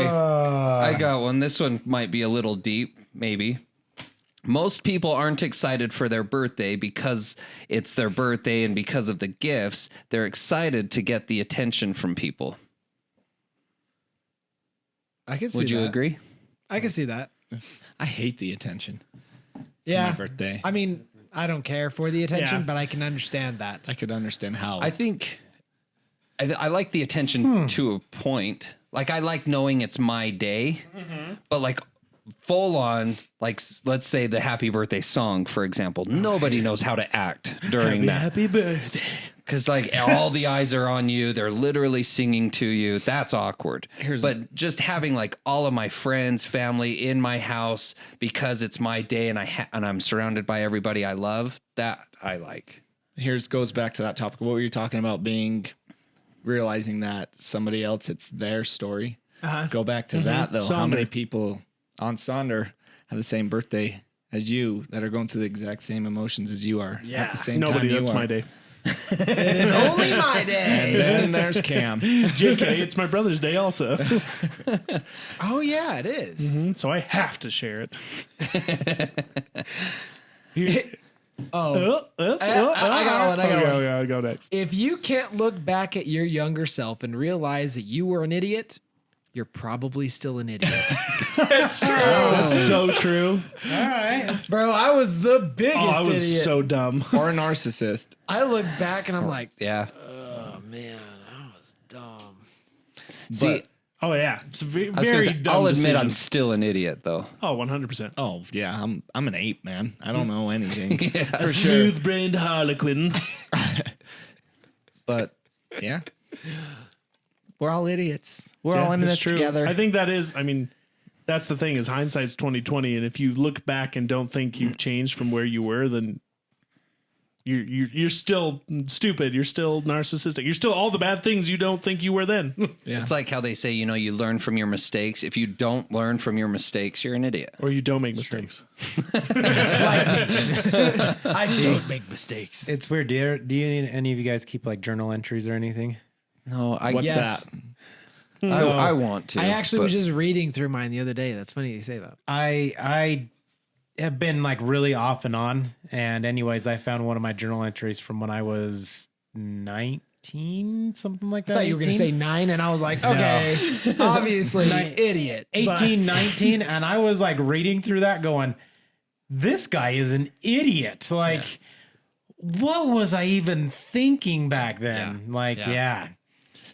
I got one. This one might be a little deep, maybe. Most people aren't excited for their birthday because it's their birthday and because of the gifts. They're excited to get the attention from people. I can see Would you that. agree? I can see that. I hate the attention. Yeah. My birthday. I mean, I don't care for the attention, Yeah. but I can understand that. I could understand how. I think I like the attention to a point. Like, I like knowing it's my day, but like full on, like, let's say the happy birthday song, for example, nobody knows how to act during that. Happy birthday. Because like all the eyes are on you. They're literally singing to you. That's awkward. But just having like all of my friends, family in my house because it's my day and I'm surrounded by everybody I love, that I like. Goes back to that topic. What were you talking about? Realizing that somebody else, it's their story. Go back to that though. How many people on Sonder have the same birthday as you that are going through the exact same emotions as you are at the same Nobody. time? That's my day. It's only my And day. then there's Cam. JK, it's my brother's day also. Oh, yeah, it is. So I have to share it. Oh, I got one, I got one. Okay, I'll go next. if you can't look back at your younger self and realize that you were an idiot, you're probably still an idiot. That's true. That's so true. All right. Bro, I was the biggest Oh, I was idiot. so dumb. Or a narcissist. I look back and I'm like, Yeah. oh, man, I was dumb. See, Oh yeah, it's a I was gonna very say, dumb I'll admit decision. I'm still an idiot though. Oh, 100%. Oh yeah, I'm an ape, man. I don't know anything. A smooth-brained Harlequin. But yeah, we're all idiots. We're all in That's this true. together. I think that is. I mean, that's the thing. Is hindsight's 20/20, and if you look back and don't think you've changed from where you were, then you're still stupid. You're still narcissistic. You're still all the bad things you don't think you were then. Yeah. It's like how they say, you know, you learn from your mistakes. If you don't learn from your mistakes, you're an idiot. Or you don't make mistakes. I don't make mistakes. It's weird. Do you any of you guys keep like journal entries or anything? No, What's Yes. that? I want to. I actually but was just reading through mine the other day. That's funny you say that. I have been like really off and on. And anyways, I found one of my journal entries from when I was 19, something like that. I thought you were going to 18? say 9, and I was like, okay, obviously, idiot. 18, 19. And I was like reading through that going, this guy is an idiot. Like, what was I even thinking back then? Yeah. Like, yeah.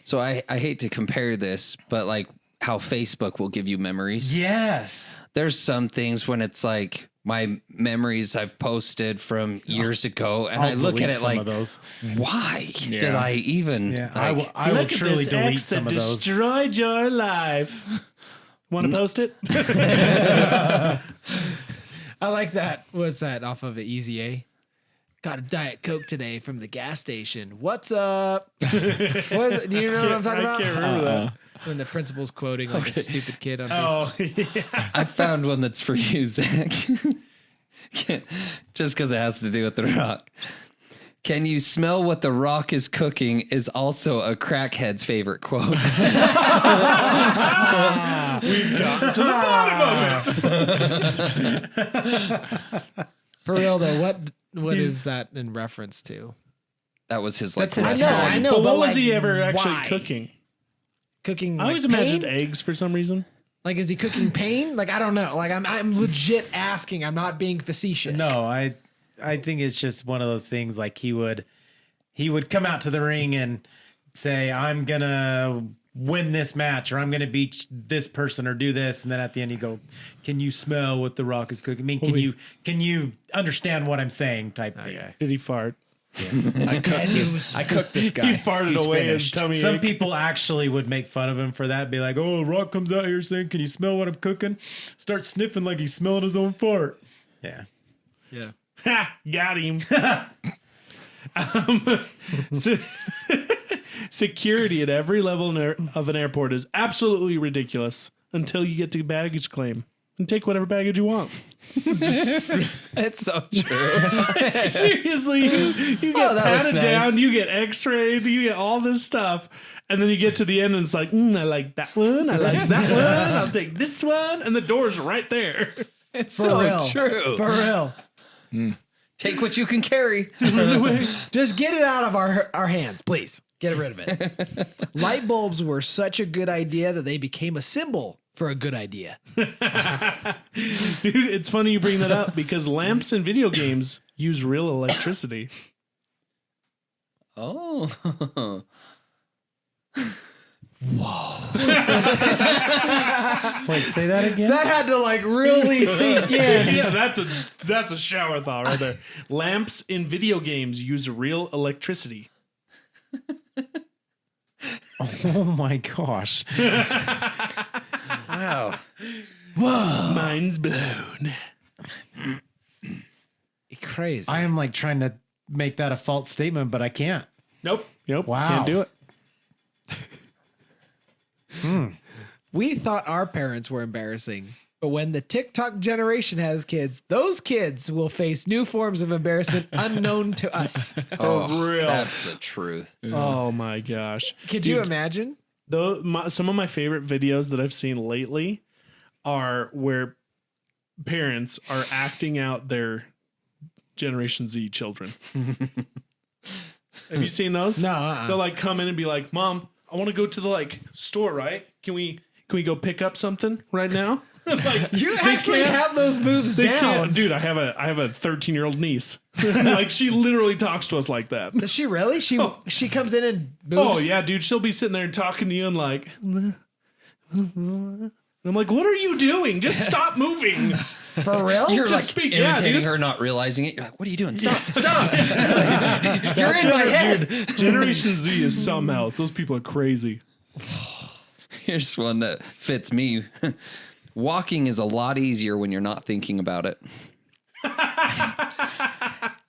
So I hate to compare this, but like how Facebook will give you memories. Yes. There's some things when it's like my memories I've posted from years ago, and I look at it some like, of those. why did Yeah. I even? Yeah. like, I will Look at truly this delete ex some that of those. destroyed your life. Want to post it? I like that. What's that off of it? Easy A? Got a Diet Coke today from the gas station. What's up? What is it? Do you know what I'm talking about? I can't remember that. When the principal's quoting like a stupid kid on Facebook. Oh, yeah. I found one that's for you, Zach. Just because it has to do with The Rock. Can you smell what The Rock is cooking is also a crackhead's favorite quote. We've gotten to the bottom of it. For real though, what is that in reference to? That was his like. That's his last song. song. I know, But what was like, he ever actually why? cooking? Cooking. I always like, imagined pain? eggs for some reason. Like, is he cooking pain? Like, I don't know. Like, I'm legit asking. I'm not being facetious. No, I think it's just one of those things. Like he would come out to the ring and say, "I'm gonna win this match, or I'm going to beat this person, or do this, and then at the end you go, "Can you smell what the Rock is cooking?" I mean, can you understand what I'm saying? Type thing. Did he fart? I cooked this guy. He farted He's away finished. his tummy. Some ache. people actually would make fun of him for that. Be like, "Oh, Rock comes out here saying, 'Can you smell what I'm cooking?' Start sniffing like he's smelling his own fart." Yeah. Yeah. Ha! Got him. So, security at every level of an airport is absolutely ridiculous until you get to baggage claim and take whatever baggage you want. It's so true. Seriously, you get that looks patted nice. down, you get x-rayed, you get all this stuff. And then you get to the end and it's like, I like that one. I like that one. I'll take this one. And the door's right there. It's For so real. true. For real. Take what you can carry. Just get it out of our hands, please. Get rid of it. Light bulbs were such a good idea that they became a symbol for a good idea. Dude, it's funny you bring that up because lamps in video games use real electricity. Oh. Wait, say that again. That had to like really sink in. Yeah, that's a shower thought right there. Lamps in video games use real electricity. Oh my gosh. Wow. Mind's blown. Crazy. I am like trying to make that a false statement, but I can't. Nope. Wow. Can't do it. We thought our parents were embarrassing, but when the TikTok generation has kids, those kids will face new forms of embarrassment unknown to us. Oh, real. That's the truth. Oh my gosh. Could you imagine? Some of my favorite videos that I've seen lately are where parents are acting out their Generation Z children. Have you seen those? No. They'll like come in and be like, "Mom, I want to go to the store, right? Can we go pick up something right now?" Like, You actually have those moves they down. can't, dude. I have a 13-year-old niece. Like she literally talks to us like that. Does she really? She comes in and moves. Oh yeah, dude. She'll be sitting there and talking to you and like, and I'm like, what are you doing? Just stop moving. For real? You're just like speak- yeah, imitating dude. her, not realizing it. You're like, what are you doing? Stop. Stop. You're in my head. Generation Z is something else. Those people are crazy. Here's one that fits me. Walking is a lot easier when you're not thinking about it.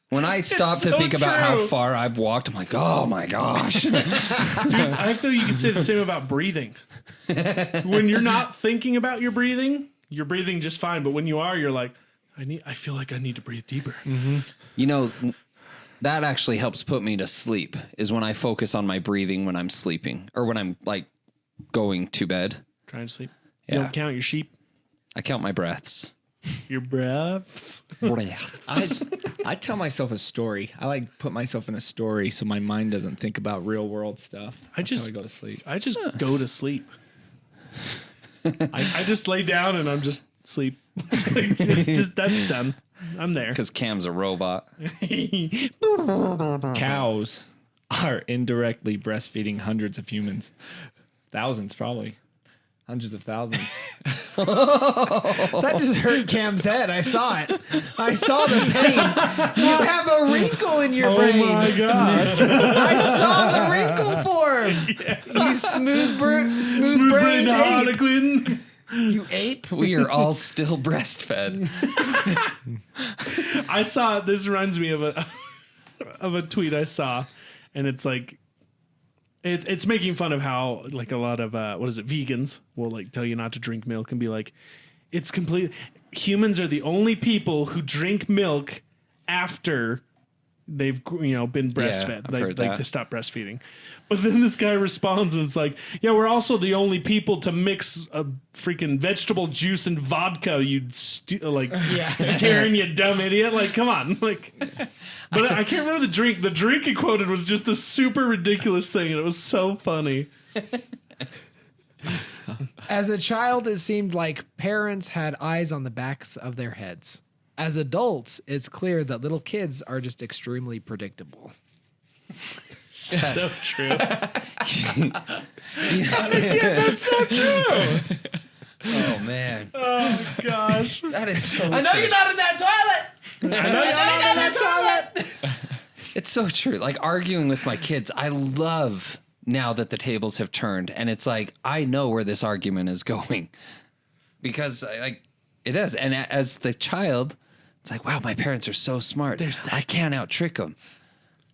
When I stop to so think about how true. far I've walked, I'm like, oh my gosh. I feel you can say the same about breathing. When you're not thinking about your breathing, you're breathing just fine. But when you are, you're like, I feel like I need to breathe deeper. You know, that actually helps put me to sleep is when I focus on my breathing when I'm sleeping or when I'm like going to bed. Trying to sleep. Yeah. You don't count your sheep, I count my breaths. your breaths. I tell myself a story. I like put myself in a story so my mind doesn't think about real world stuff. That's just- how I go to sleep. I just go to sleep. I just lay down and I'm just sleep. It's just that's done. I'm there. Because Cam's a robot. Cows are indirectly breastfeeding hundreds of humans. Thousands, probably. Hundreds of thousands. That just hurt Cam's head. I saw it. I saw the pain. You have a wrinkle in your brain. Oh my gosh. I saw the wrinkle form. You smooth Smooth brain brained ape. Harlequin. You ape. We are all still breastfed. I saw this reminds me of a tweet I saw, and it's like it's making fun of how like a lot of vegans will like tell you not to drink milk and be like, it's complete. Humans are the only people who drink milk after they've been breastfed. I've heard that. to stop breastfeeding. But then this guy responds and it's like, yeah, we're also the only people to mix a freaking vegetable juice and vodka. Karen, you dumb idiot. Like, come on. Like, but I can't remember the drink. The drink he quoted was just this super ridiculous thing, and it was so funny. As a child, it seemed like parents had eyes on the backs of their heads. As adults, it's clear that little kids are just extremely predictable. So true. That's so true. Oh man, Oh gosh. that is so. I know true. you're not in that toilet. I know you're not in that toilet. It's so true. Like arguing with my kids, I love now that the tables have turned, and it's like I know where this argument is going because like it is. And as the child, it's like, wow, my parents are so smart. I can't out trick them.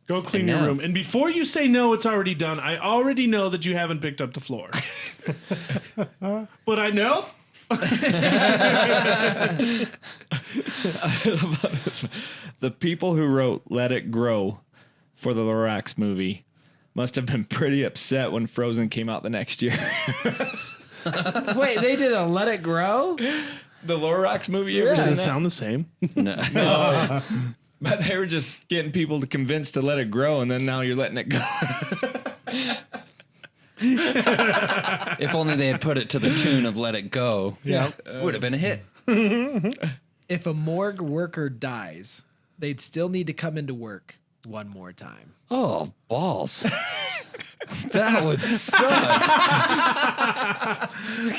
Go clean your know. room. And before you say no, it's already done. I already know that you haven't picked up the floor. But I know. The people who wrote Let It Grow for the Lorax movie must have been pretty upset when Frozen came out the next year. Wait, they did a Let It Grow? The Lorax movie, you ever Does seen it that? sound the same? No. But they were just getting people to convince to let it grow, and then now you're letting it go. If only they had put it to the tune of Let It Go. Yeah. Would have been a hit. If a morgue worker dies, they'd still need to come into work one more time. Oh, balls. That would suck.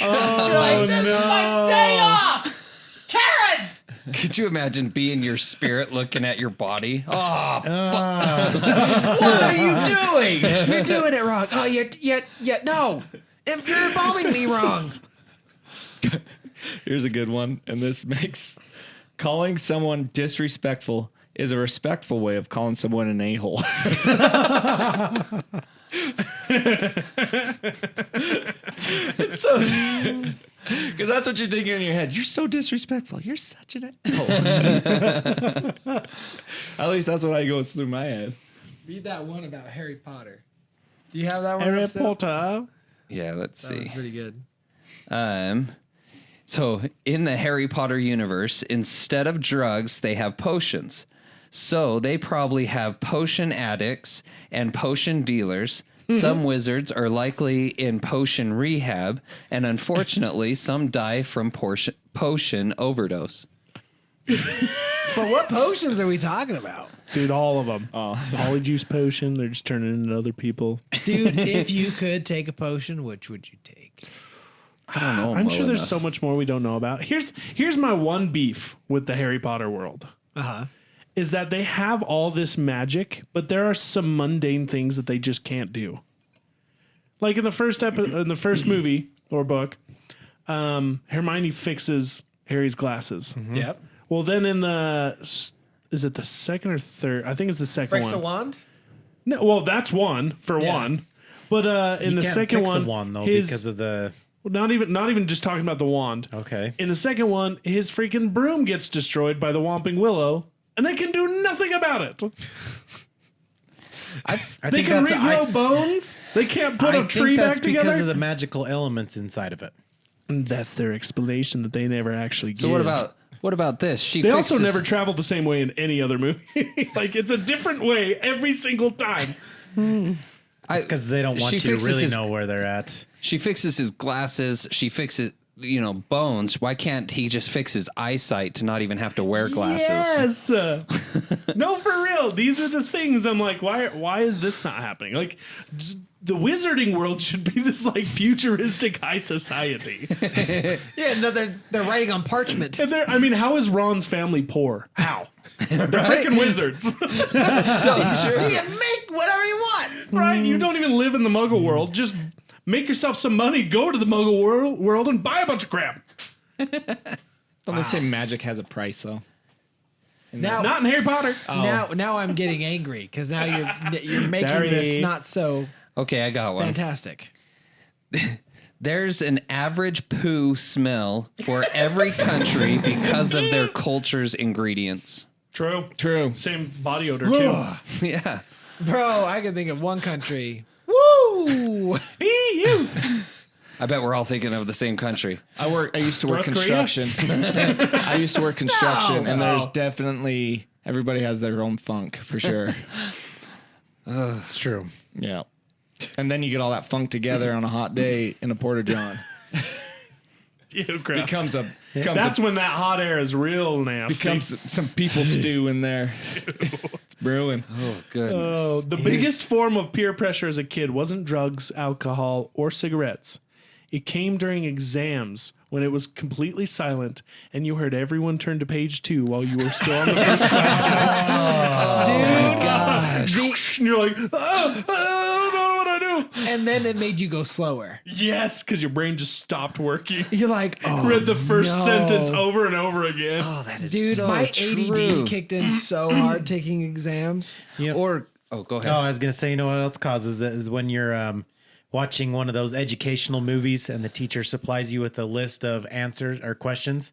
Oh, This is my day off, Karen. Could you imagine being your spirit looking at your body? Oh, What are you doing? You're doing it wrong. Oh, no. You're embalming me wrong. Here's a good one, and this makes calling someone disrespectful is a respectful way of calling someone an a-hole. It's so because that's what you're thinking in your head. You're so disrespectful. You're such an a-hole. At least that's what I goes through my head. Read that one about Harry Potter. Do you have that one? Harry upstairs? Potter. yeah, let's That was see. pretty good. So in the Harry Potter universe, instead of drugs, they have potions. So they probably have potion addicts and potion dealers. Some wizards are likely in potion rehab, and unfortunately, some die from potion overdose. But what potions are we talking about? Dude, all of them. Oh. Polyjuice potion. They're just turning into other people. Dude, if you could take a potion, which would you take? I don't know. I'm sure there's so much more we don't know about. Here's my one beef with the Harry Potter world. Uh-huh. Is that they have all this magic, but there are some mundane things that they just can't do. Like in the first in the first movie or book, Hermione fixes Harry's glasses. Yep. Well, then in is it the second or third? I think it's the second Breaks one. a wand? No, well, that's one for Yeah. one. But in the second one, though, his, because of the. not even just talking about the wand. Okay. In the second one, his freaking broom gets destroyed by the Whomping Willow, and they can do nothing about it. I They think can that's regrow bones. They can't put I a tree think that's back because together. of the magical elements inside of it. And that's their explanation that they never actually So give. what about this? She They fixes, also never traveled the same way in any other movie. Like it's a different way every single time. Because they don't want she you to fixes really his- know where they're at. She fixes his glasses. She fixes, bones. Why can't he just fix his eyesight to not even have to wear glasses? Yes. No, for real. These are the things I'm like, why is this not happening? Like the wizarding world should be this like futuristic high society. Yeah, no, they're writing on parchment. And how is Ron's family poor? How? They're freaking wizards. So true. You can make whatever you want. Right? You don't even live in the muggle world. Just make yourself some money, go to the muggle world and buy a bunch of crap. Don't they say magic has a price though? Now, Not in Harry Potter. now I'm getting angry because now you're making this Sorry. not so Okay, I got one. fantastic. There's an average poo smell for every country because of their culture's ingredients. True. Same body odor too. Yeah. Bro, I can think of one country. Woo! You. I bet we're all thinking of the same country. I used to work North Korea? construction. I used to work construction, and there's No. definitely everybody has their own funk for sure. It's true. Yeah. And then you get all that funk together on a hot day in a porta john. Ew, gross. becomes That's when that hot air is real nasty. becomes some people stew in there. It's brewing. Oh, goodness. Oh, the biggest form of peer pressure as a kid wasn't drugs, alcohol, or cigarettes. It came during exams when it was completely silent and you heard everyone turn to page 2 while you were still on the first question. And you're like, I don't know what I do. And then it made you go slower. Yes, because your brain just stopped working. You're like, oh, Read the first no. sentence over and over again. Oh, that is Dude, so my true. ADD kicked in so hard taking exams. Or, go ahead. Oh, I was gonna say, you know what else causes it is when you're watching one of those educational movies and the teacher supplies you with a list of answers or questions,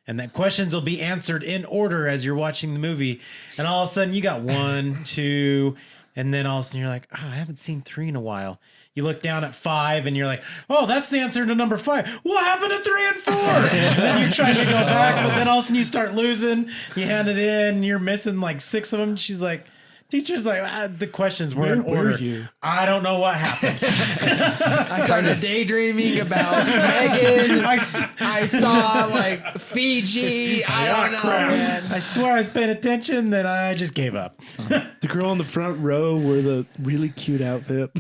and that questions will be answered in order as you're watching the movie, and all of a sudden you got 1, 2, and then all of a sudden you're like, oh, I haven't seen 3 in a while. You look down at 5 and you're like, oh, that's the answer to number 5. What happened to 3 and 4? And then you're trying to go back, but then all of a sudden you start losing. You hand it in, and you're missing like 6 of them. She's like, teacher's like, the questions were in order. were you? I don't know what happened. I started daydreaming about Megan. I saw like Fiji. I don't know, crap. man. I swear I was paying attention, then I just gave up. The girl in the front row wore the really cute outfit.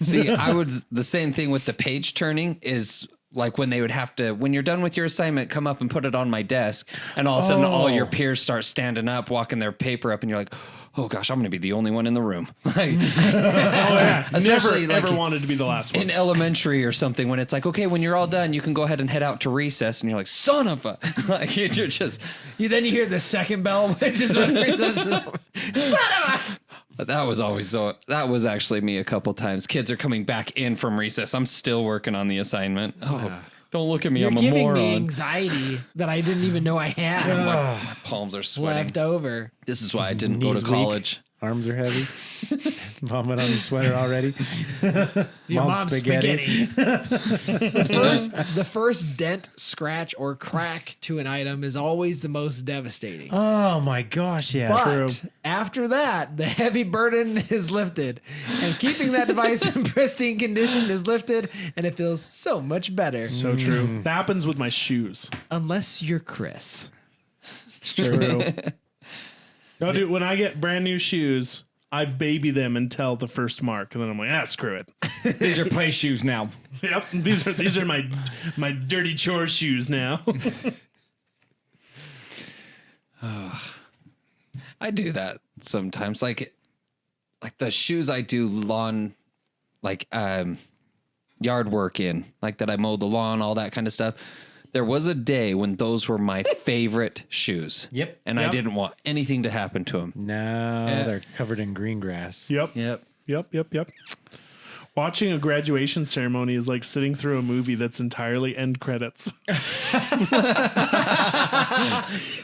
See, the same thing with the page turning is like when they would have to, when you're done with your assignment, come up and put it on my desk. And all of a sudden all your peers start standing up, walking their paper up, and you're like, oh gosh, I'm going to be the only one in the room. Like, especially Never like ever wanted to be the last one. in elementary or something, when it's like, okay, when you're all done, you can go ahead and head out to recess, and you're like, son of a, like you're just, Then you hear the second bell, which is when recess is over. Son of a. but that was actually me a couple times. Kids are coming back in from recess. I'm still working on the assignment. Oh, don't look at me. You're I'm a giving moron. me anxiety that I didn't even know I had My palms are sweating. left over. This is why I didn't go Knees to weak. college. Arms are heavy. Vomit on your sweater already. Your mom's spaghetti. the first dent, scratch, or crack to an item is always the most devastating. Oh my gosh, yeah. But after that, the heavy burden is lifted, and keeping that device in pristine condition is lifted, and it feels so much better. So true. That happens with my shoes. Unless you're Chris. It's true. No, dude, when I get brand new shoes, I baby them until the first mark, and then I'm like, screw it. These are play shoes now. Yep, these are my dirty chore shoes now. I do that sometimes. Like the shoes I do lawn, like yard work in, like that I mow the lawn, all that kind of stuff. There was a day when those were my favorite shoes. Yep. And I didn't want anything to happen to them. Now they're covered in green grass. Yep. Watching a graduation ceremony is like sitting through a movie that's entirely end credits.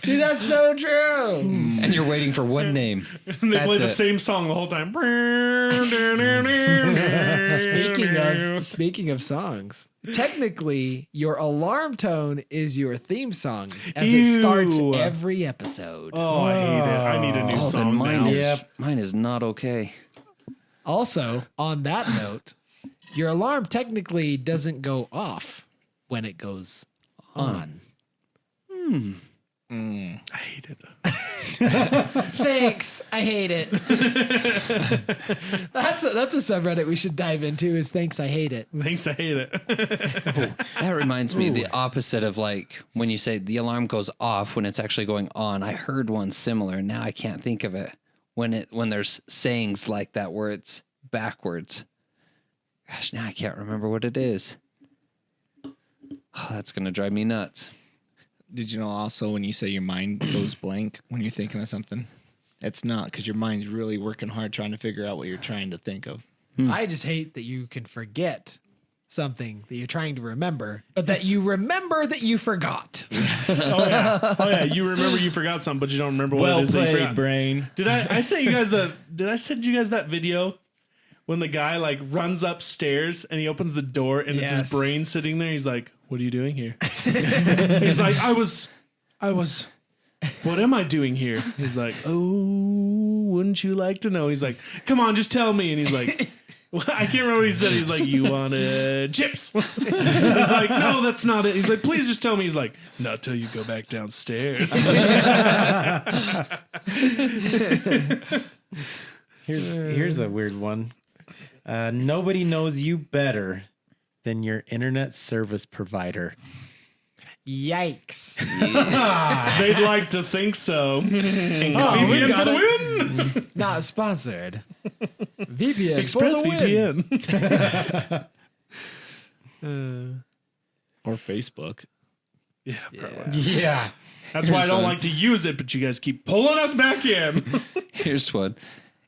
Dude, that's so true. And you're waiting for one name. And they play the it. same song the whole time. Speaking of songs, technically, your alarm tone is your theme song as it Ew. starts every episode. Oh, I hate it. I need a new Oh, then song mine now. is not okay. Also, on that note, your alarm technically doesn't go off when it goes on. I hate it. Thanks. I hate it. That's a subreddit we should dive into is thanks, I hate it. Thanks, I hate it. That reminds me the opposite of like when you say the alarm goes off when it's actually going on. I heard one similar. Now I can't think of it. When there's sayings like that where it's backwards. Gosh, now I can't remember what it is. Oh, that's gonna drive me nuts. Did you know also when you say your mind goes blank when you're thinking of something? It's not, because your mind's really working hard trying to figure out what you're trying to think of. I just hate that you can forget something that you're trying to remember, but that you remember that you forgot. Oh yeah. You remember you forgot something, but you don't remember what it is that you forgot. brain. Did I send you guys that video when the guy like runs upstairs and he opens the door and it's his Yes. brain sitting there? He's like, "What are you doing here?" He's like, I was. What am I doing here? He's like, "Oh, wouldn't you like to know?" He's like, "Come on, just tell me." And he's like, I can't remember what he said. He's like, you wanted chips? He's like, no, that's not it. He's like, please just tell me. He's like, not till you go back downstairs. Here's a weird one. Nobody knows you better than your internet service provider. Yikes. They'd like to think so. VPN for the win. Not sponsored. VPN Express for the win. VPN. Or Facebook. Yeah, probably. Yeah. That's why I Here's don't one. like to use it, but you guys keep pulling us back in. Here's one.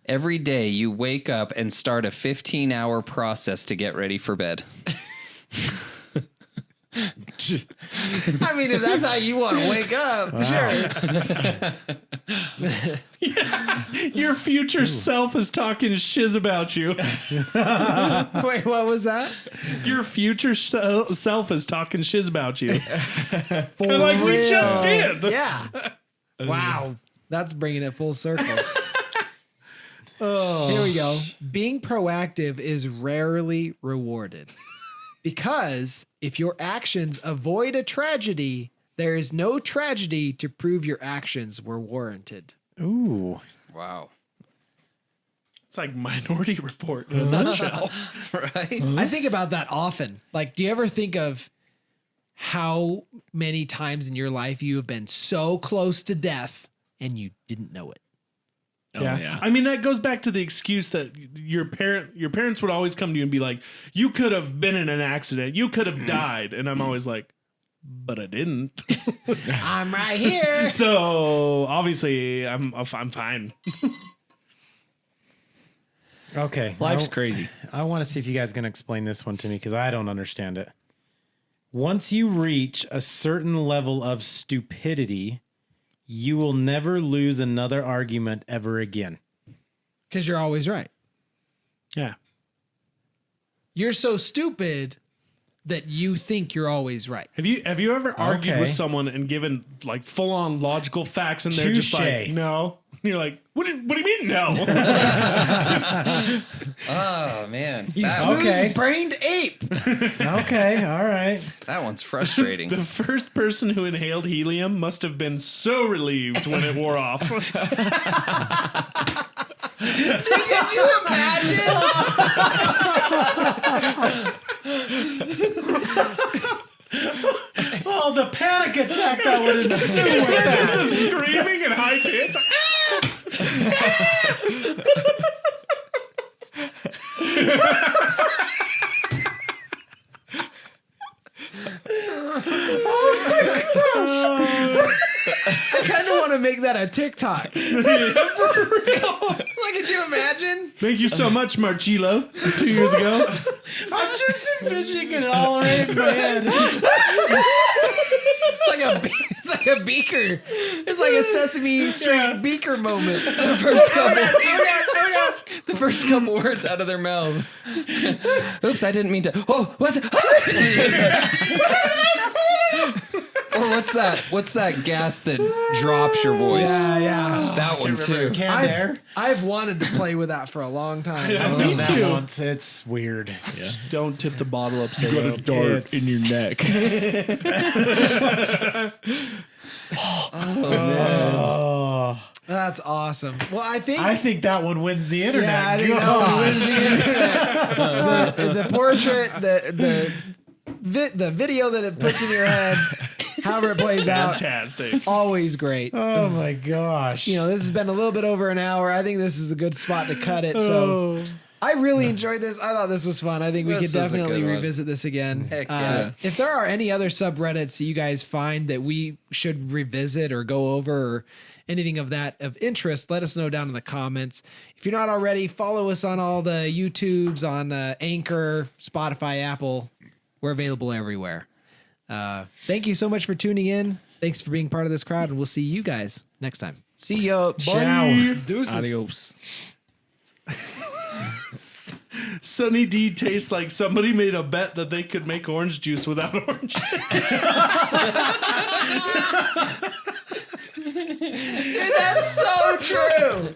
Every day you wake up and start a 15-hour process to get ready for bed. I mean, if that's how you want to wake up, sure. Your future self is talking shiz about you. Wait, what was that? Your future self is talking shiz about you. For Like we real. just did. Yeah. Wow. That's bringing it full circle. Here we go. Being proactive is rarely rewarded. Because if your actions avoid a tragedy, there is no tragedy to prove your actions were warranted. Ooh. Wow. It's like Minority Report in a nutshell. Right? I think about that often. Like, do you ever think of how many times in your life you have been so close to death and you didn't know it? Yeah. I mean, that goes back to the excuse that your parents would always come to you and be like, you could have been in an accident. You could have died. And I'm always like, but I didn't. I'm right here. So obviously I'm fine. Okay. Life's crazy. I want to see if you guys can explain this one to me because I don't understand it. Once you reach a certain level of stupidity, you will never lose another argument ever again. Because you're always right. Yeah. You're so stupid that you think you're always right. Have you ever argued Okay. with someone and given like full on logical facts and they're just like, Touche. no? And you're like, what do you mean no? Oh, man. You That, smooth-brained ape. Okay. All right. that one's frustrating. The first person who inhaled helium must have been so relieved when it wore off. Could you imagine? Oh, the panic attack that would ensue. The screaming in high pitch. I kind of want to make that a TikTok. Like, could you imagine? Thank you so much, Marcillo, 2 years ago. I'm just envisioning it all right in my head. It's like a beaker. It's like a Sesame Street beaker moment. The first couple words out of their mouth. Oops, I didn't mean to. Oh, what's it? Or what's that gas that drops your voice? Yeah. That one too. Canned air. I've wanted to play with that for a long time. Me That too. once, it's weird. Don't tip the bottle upside down. Dart in your neck. Oh, That's awesome. Well, I think that one wins the internet. yeah, I think that God. one wins the internet. The portrait, the video that it puts in your head, however it plays out, Fantastic. always great. Oh my gosh. You know, this has been a little bit over an hour. I think this is a good spot to cut it. So I really enjoyed this. I thought this was fun. I think we This could was a definitely good one. revisit this again. Heck yeah. If there are any other subreddits that you guys find that we should revisit or go over or anything of that of interest, let us know down in the comments. If you're not already, follow us on all the YouTubes, on Anchor, Spotify, Apple. We're available everywhere. Thank you so much for tuning in. Thanks for being part of this crowd, and we'll see you guys next time. See ya. Bye. Deuces. Adios. Sunny D tastes like somebody made a bet that they could make orange juice without oranges. Dude, that's so true.